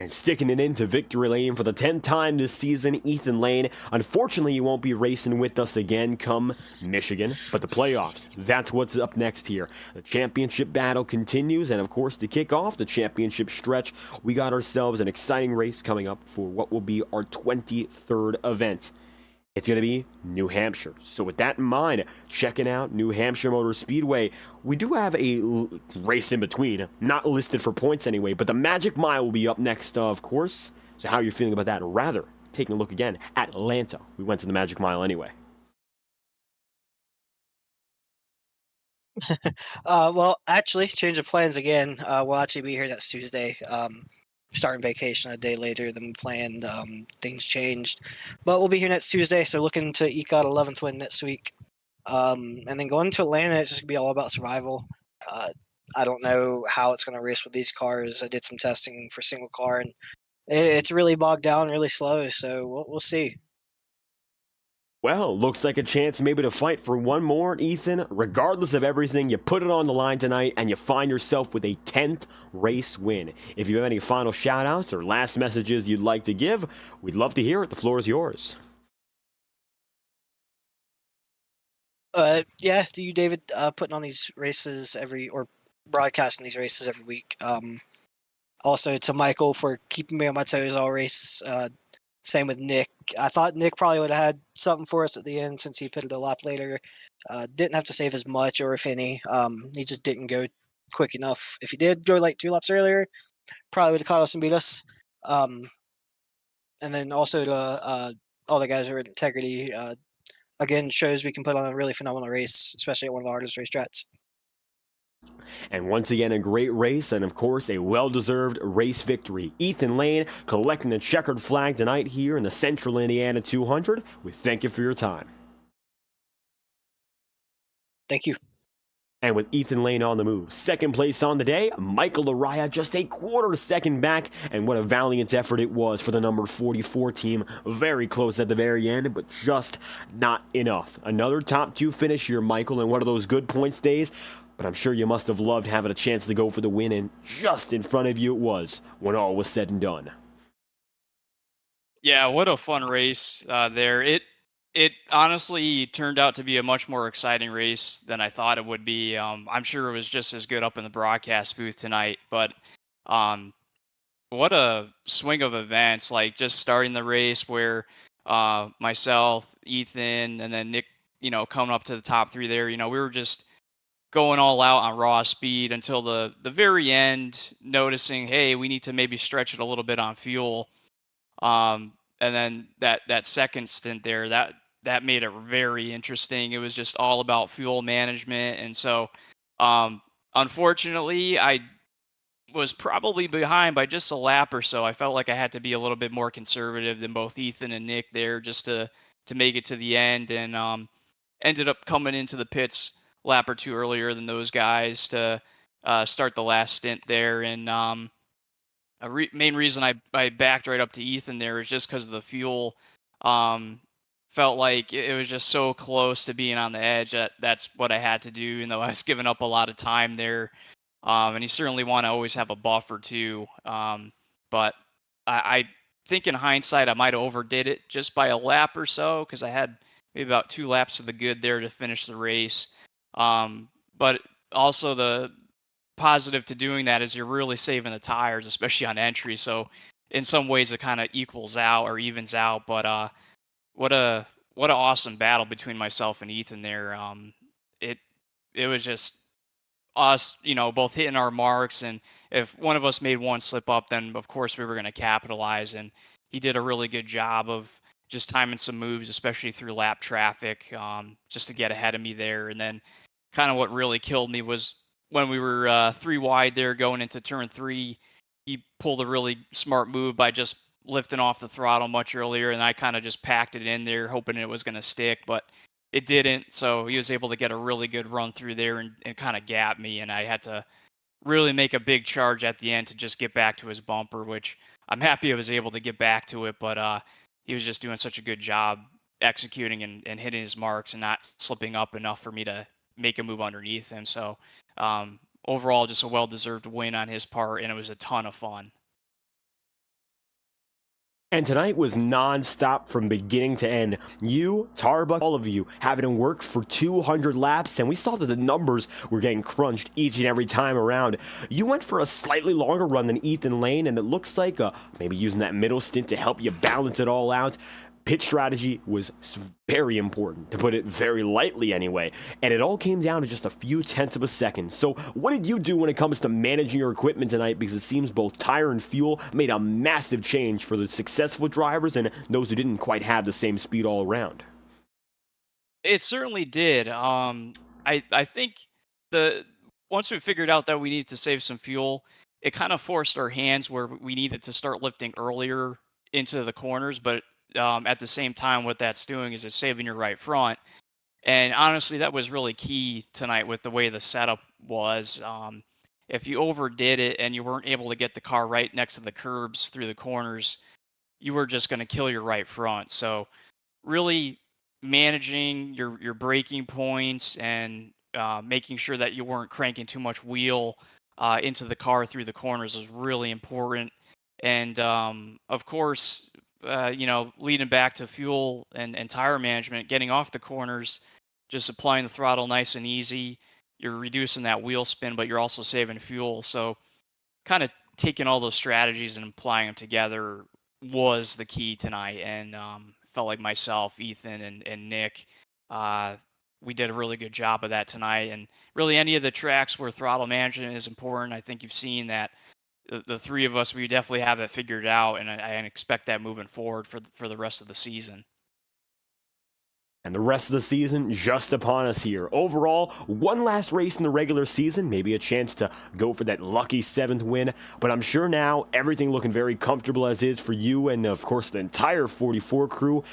And sticking it into victory lane for the 10th time this season, Ethan Lane. Unfortunately, you won't be racing with us again come Michigan, but the playoffs, that's what's up next here. The championship battle continues, and of course, to kick off the championship stretch, we got ourselves an exciting race coming up for what will be our 23rd event. It's going to be New Hampshire. So with that in mind, checking out New Hampshire Motor Speedway. We do have a race in between, not listed for points anyway, but the Magic Mile will be up next, of course. So how are you feeling about that? Or rather, taking a look again at Atlanta. We went to the Magic Mile anyway. Well, actually, change of plans again. We'll actually be here next Tuesday. Starting vacation a day later than we planned. Things changed, but we'll be here next Tuesday. So looking to eke out 11th win next week. And then going to Atlanta, it's just gonna be all about survival. Uh, I don't know how it's gonna race with these cars. I did some testing for single car, and it's really bogged down, really slow. So we'll see. Well, looks like a chance maybe to fight for one more, Ethan. Regardless of everything, you put it on the line tonight and you find yourself with a 10th race win. If you have any final shout-outs or last messages you'd like to give, we'd love to hear it. The floor is yours. Yeah, to you, David, putting on these races or broadcasting these races every week. Also to Michael for keeping me on my toes all race. Same with Nick. I thought Nick probably would have had something for us at the end since he pitted a lap later. Didn't have to save as much or if any. He just didn't go quick enough. If he did go like 2 laps earlier, probably would have caught us and beat us. And then also to all the guys who are at Integrity. Again, shows we can put on a really phenomenal race, especially at one of the hardest racetracks. And once again, a great race and, of course, a well-deserved race victory. Ethan Lane collecting the checkered flag tonight here in the Central Indiana 200. We thank you for your time. Thank you. And with Ethan Lane on the move, second place on the day, Michael Araya just a quarter second back, and what a valiant effort it was for the number 44 team. Very close at the very end, but just not enough. Another top 2 finish here, Michael, and one of those good points days, but I'm sure you must have loved having a chance to go for the win, and just in front of you it was when all was said and done. Yeah, what a fun race there. It honestly turned out to be a much more exciting race than I thought it would be. I'm sure it was just as good up in the broadcast booth tonight, but um, what a swing of events! Like just starting the race where myself, Ethan, and then Nick, coming up to the top 3 there. We were just going all out on raw speed until the very end, noticing, hey, we need to maybe stretch it a little bit on fuel. And then that second stint there, that made it very interesting. It was just all about fuel management, and so unfortunately, I was probably behind by just a lap or so. I felt like I had to be a little bit more conservative than both Ethan and Nick there just to make it to the end, and ended up coming into the pits lap or two earlier than those guys to start the last stint there. And main reason I backed right up to Ethan there is just because of the fuel. Um, Felt like it was just so close to being on the edge that that's what I had to do, even though I was giving up a lot of time there. And you certainly want to always have a buffer too. But I think in hindsight, I might have overdid it just by a lap or so because I had maybe about 2 laps to the good there to finish the race. But also the positive to doing that is you're really saving the tires, especially on entry. So in some ways, it kind of equals out or evens out. But what a what an awesome battle between myself and Ethan there. It it was just us, both hitting our marks, and if one of us made one slip up, then of course we were going to capitalize. And he did a really good job of just timing some moves, especially through lap traffic, just to get ahead of me there. And then, kind of what really killed me was when we were 3 wide there going into turn 3. He pulled a really smart move by just lifting off the throttle much earlier, and I kind of just packed it in there, hoping it was going to stick, but it didn't. So he was able to get a really good run through there and kind of gap me. And I had to really make a big charge at the end to just get back to his bumper, which I'm happy I was able to get back to it. But he was just doing such a good job executing and hitting his marks and not slipping up enough for me to make a move underneath him. So overall, just a well-deserved win on his part, and it was a ton of fun. And tonight was non-stop from beginning to end. You, Tarbuck, all of you having to work for 200 laps, and we saw that the numbers were getting crunched each and every time around. You went for a slightly longer run than Ethan Lane, and it looks like maybe using that middle stint to help you balance it all out. Pit strategy was very important, to put it very lightly anyway, and it all came down to just a few tenths of a second. So what did you do when it comes to managing your equipment tonight? Because it seems both tire and fuel made a massive change for the successful drivers and those who didn't quite have the same speed all around. It certainly did. I think the once we figured out that we needed to save some fuel, it kind of forced our hands where we needed to start lifting earlier into the corners. But at the same time, what that's doing is it's saving your right front. And honestly, that was really key tonight with the way the setup was. If you overdid it and you weren't able to get the car right next to the curbs through the corners, you were just going to kill your right front. So really managing your braking points and making sure that you weren't cranking too much wheel into the car through the corners was really important. And of course, leading back to fuel and tire management, getting off the corners, just applying the throttle nice and easy. You're reducing that wheel spin, but you're also saving fuel. So kind of taking all those strategies and applying them together was the key tonight. And felt like myself, Ethan, and Nick, we did a really good job of that tonight. And really, any of the tracks where throttle management is important, I think you've seen that the three of us, we definitely have it figured out, and I expect that moving forward for the rest of the season. And the rest of the season just upon us here. Overall, one last race in the regular season, maybe a chance to go for that lucky 7th win, but I'm sure now everything looking very comfortable as is for you and, of course, the entire 44 crew.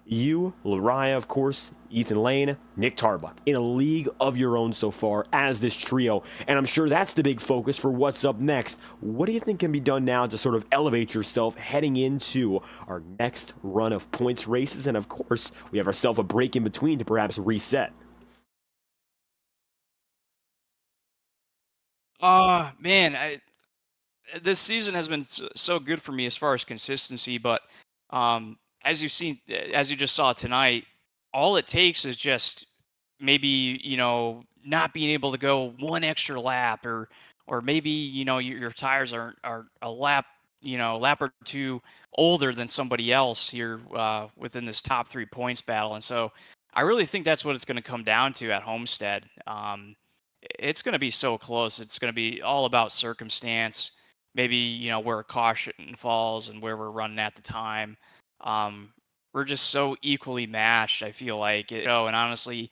You, Lariah, of course, Ethan Lane, Nick Tarbuck, in a league of your own so far as this trio, and I'm sure that's the big focus for what's up next. What do you think can be done now to sort of elevate yourself heading into our next run of points races? And of course, we have ourselves a break in between to perhaps reset. Man, this season has been so good for me as far as consistency, but as you've seen, as you just saw tonight, all it takes is just maybe not being able to go one extra lap, or maybe your tires are a lap or two older than somebody else here within this top 3 points battle. And so I really think that's what it's going to come down to at Homestead. It's going to be so close. It's going to be all about circumstance, maybe where a caution falls and where we're running at the time. We're just so equally matched, I feel like. And honestly,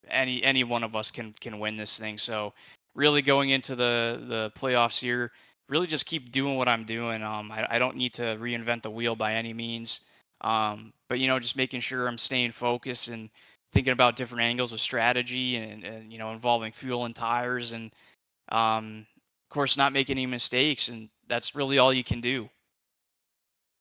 any one of us can win this thing. So really going into the playoffs here, really just keep doing what I'm doing. I don't need to reinvent the wheel by any means. But just making sure I'm staying focused and thinking about different angles of strategy and involving fuel and tires and of course not making any mistakes. And that's really all you can do.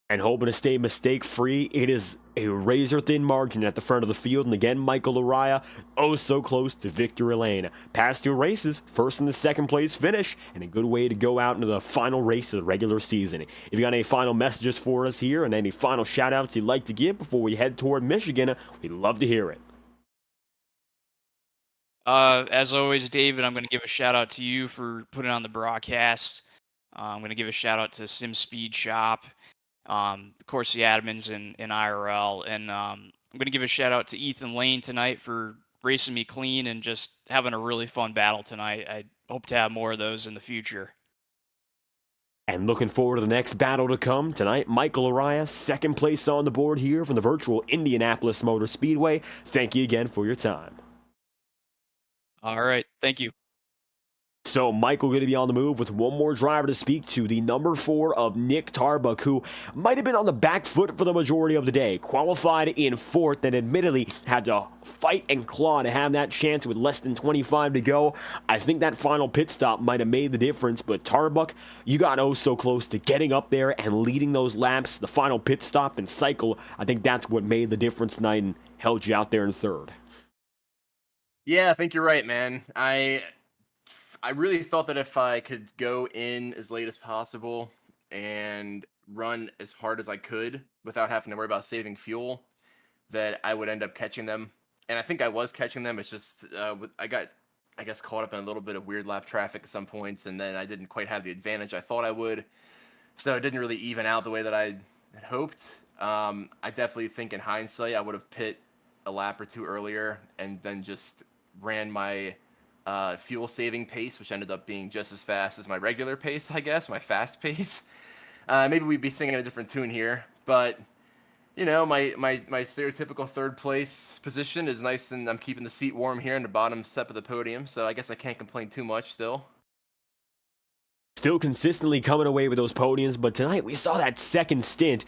And hoping to stay mistake-free, it is a razor-thin margin at the front of the field. And again, Michael Araya, oh so close to victory lane. Past 2 races, first and the second place finish, and a good way to go out into the final race of the regular season. If you got any final messages for us here and any final shout-outs you'd like to give before we head toward Michigan, we'd love to hear it. As always, David, I'm going to give a shout out to you for putting on the broadcast. I'm going to give a shout out to Sim Speed Shop. Of course, the admins in IRL. And I'm going to give a shout out to Ethan Lane tonight for racing me clean and just having a really fun battle tonight. I hope to have more of those in the future. And looking forward to the next battle to come tonight, Michael Araya, second place on the board here from the virtual Indianapolis Motor Speedway. Thank you again for your time. All right. Thank you. So Michael going to be on the move with one more driver to speak to, the number 4 of Nick Tarbuck, who might have been on the back foot for the majority of the day. Qualified in 4th and admittedly had to fight and claw to have that chance with less than 25 to go. I think that final pit stop might have made the difference, but Tarbuck, you got oh so close to getting up there and leading those laps. The final pit stop and cycle, I think that's what made the difference tonight and held you out there in 3rd. Yeah, I think you're right, man. I really thought that if I could go in as late as possible and run as hard as I could without having to worry about saving fuel, that I would end up catching them. And I think I was catching them. It's just I got, I guess, caught up in a little bit of weird lap traffic at some points, and then I didn't quite have the advantage I thought I would. So it didn't really even out the way that I had hoped. I definitely think in hindsight I would have pit a lap or 2 earlier and then just ran my fuel saving pace, which ended up being just as fast as my regular pace, I guess, my fast pace. Maybe we'd be singing a different tune here, but my stereotypical 3rd place position is nice, and I'm keeping the seat warm here in the bottom step of the podium, so I guess I can't complain too much still. Still consistently coming away with those podiums, but tonight we saw that second stint.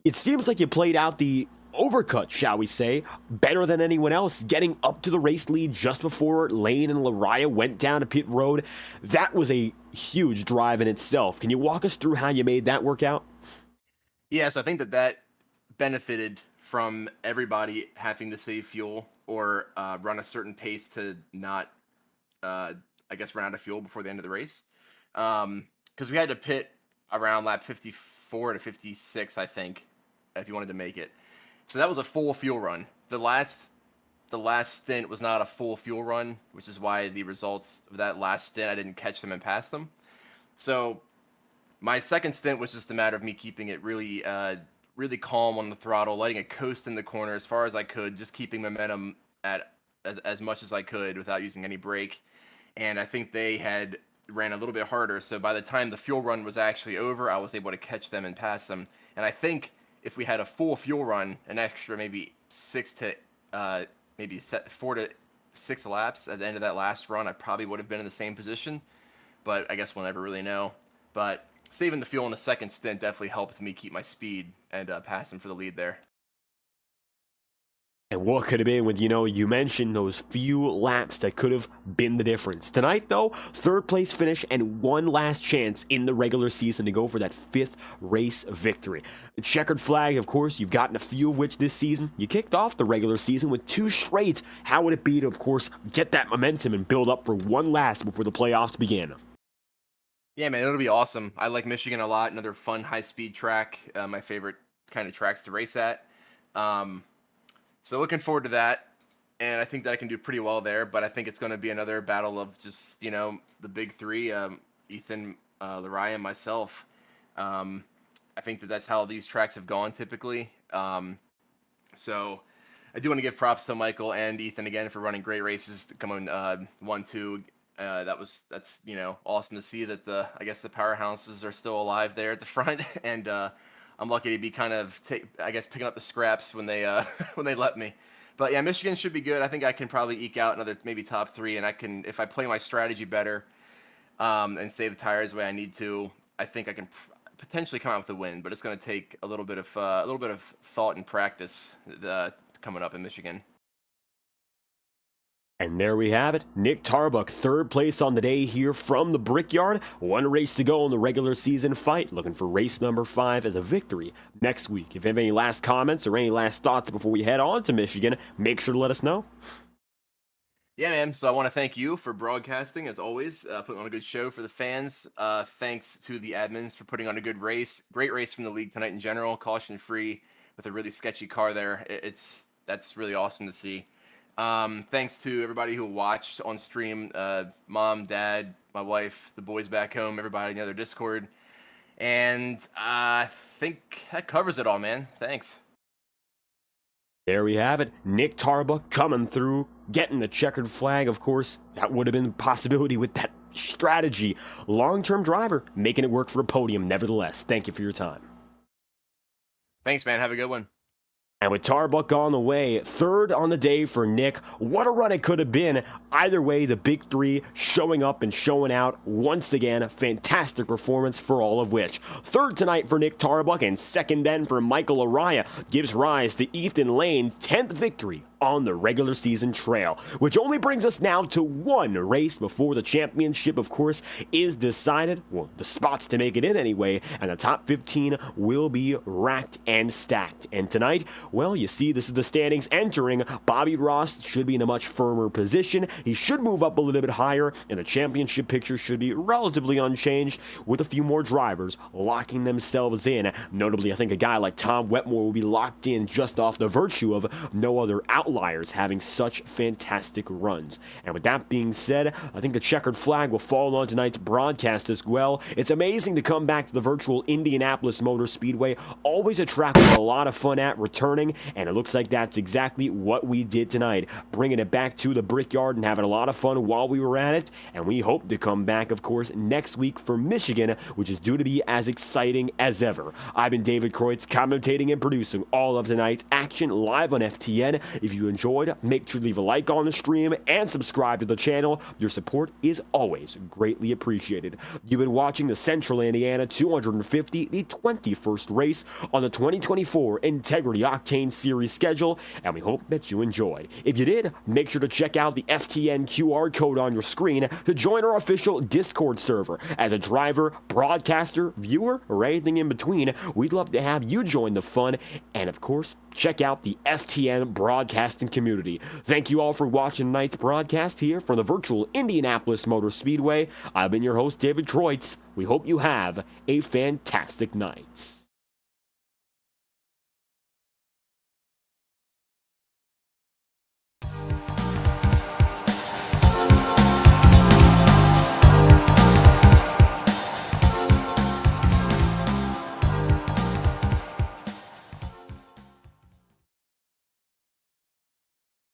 It seems like you played out the overcut, shall we say, better than anyone else, getting up to the race lead just before Lane and Laraya went down to pit road. That was a huge drive in itself. Can you walk us through how you made that work out? Yeah, so I think that benefited from everybody having to save fuel or run a certain pace to not, I guess, run out of fuel before the end of the race. Because we had to pit around lap 54 to 56, I think, if you wanted to make it. So that was a full fuel run. The last stint was not a full fuel run, which is why the results of that last stint, I didn't catch them and pass them. So my second stint was just a matter of me keeping it really calm on the throttle, letting it coast in the corner as far as I could, just keeping momentum at as much as I could without using any brake. And I think they had ran a little bit harder. So by the time the fuel run was actually over, I was able to catch them and pass them. And I think if we had a full fuel run, an extra maybe 4 to 6 laps at the end of that last run, I probably would have been in the same position. But I guess we'll never really know. But saving the fuel in the second stint definitely helped me keep my speed and pass him for the lead there. And what could have been with, you mentioned those few laps that could have been the difference. Tonight, though, 3rd place finish and one last chance in the regular season to go for that 5th race victory. A checkered flag, of course, you've gotten a few of which this season. You kicked off the regular season with 2 straight. How would it be to, of course, get that momentum and build up for one last before the playoffs begin? Yeah, man, it'll be awesome. I like Michigan a lot. Another fun, high-speed track. My favorite kind of tracks to race at. So looking forward to that, and I think that I can do pretty well there, but I think it's going to be another battle of just, the big 3, Ethan, Laraya, and myself. I think that's how these tracks have gone typically. So I do want to give props to Michael and Ethan again for running great races to come in 1-2. That's awesome to see that the powerhouses are still alive there at the front, and I'm lucky to be kind of picking up the scraps when they when they let me. But yeah, Michigan should be good. I think I can probably eke out another maybe top 3, and I can, if I play my strategy better, and save the tires the way I need to, I think I can potentially come out with a win. But it's going to take a little bit of thought and practice coming up in Michigan. And there we have it. Nick Tarbuck, third place on the day here from the Brickyard. One race to go in the regular season fight. Looking for race number 5 as a victory next week. If you have any last comments or any last thoughts before we head on to Michigan, make sure to let us know. Yeah, man. So I want to thank you for broadcasting, as always, putting on a good show for the fans. Thanks to the admins for putting on a good race. Great race from the league tonight in general. Caution-free with a really sketchy car there. That's really awesome to see. Thanks to everybody who watched on stream, mom, dad, my wife, the boys back home, everybody in the other Discord. And I think that covers it all, man. Thanks. There we have it. Nick Tarbuck coming through, getting the checkered flag. Of course, that would have been a possibility with that strategy. Long-term driver, making it work for a podium nevertheless. Thank you for your time. Thanks, man. Have a good one. And with Tarbuck on the way, third on the day for Nick. What a run it could have been. Either way, the big 3 showing up and showing out once again. A fantastic performance for all of which. Third tonight for Nick Tarbuck, and second then for Michael Araya gives rise to Ethan Lane's 10th victory on the regular season trail, which only brings us now to one race before the championship, of course, is decided. Well, the spots to make it in anyway, and the top 15 will be racked and stacked. And tonight, well, you see, this is the standings entering. Bobby Ross should be in a much firmer position. He should move up a little bit higher, and the championship picture should be relatively unchanged, with a few more drivers locking themselves in. Notably, I think a guy like Tom Wetmore will be locked in just off the virtue of no other outliers having such fantastic runs. And with that being said, I think the checkered flag will fall on tonight's broadcast as well. It's amazing to come back to the virtual Indianapolis Motor Speedway. Always a track with a lot of fun at returning, and it looks like that's exactly what we did tonight, bringing it back to the Brickyard and having a lot of fun while we were at it. And we hope to come back, of course, next week for Michigan, which is due to be as exciting as ever. I've been David Kreutz, commentating and producing all of tonight's action live on FTN. If you enjoyed, make sure to leave a like on the stream and subscribe to the channel. Your support is always greatly appreciated. You've been watching the Central Indiana 250, the 21st race on the 2024 Integrity OCTANE Series schedule, and we hope that you enjoyed. If you did, make sure to check out the FTN QR code on your screen to join our official Discord server. As a driver, broadcaster, viewer, or anything in between, we'd love to have you join the fun, and of course, check out the FTN broadcasting community. Thank you all for watching tonight's broadcast here from the virtual Indianapolis Motor Speedway. I've been your host, David Kreutz. We hope you have a fantastic night.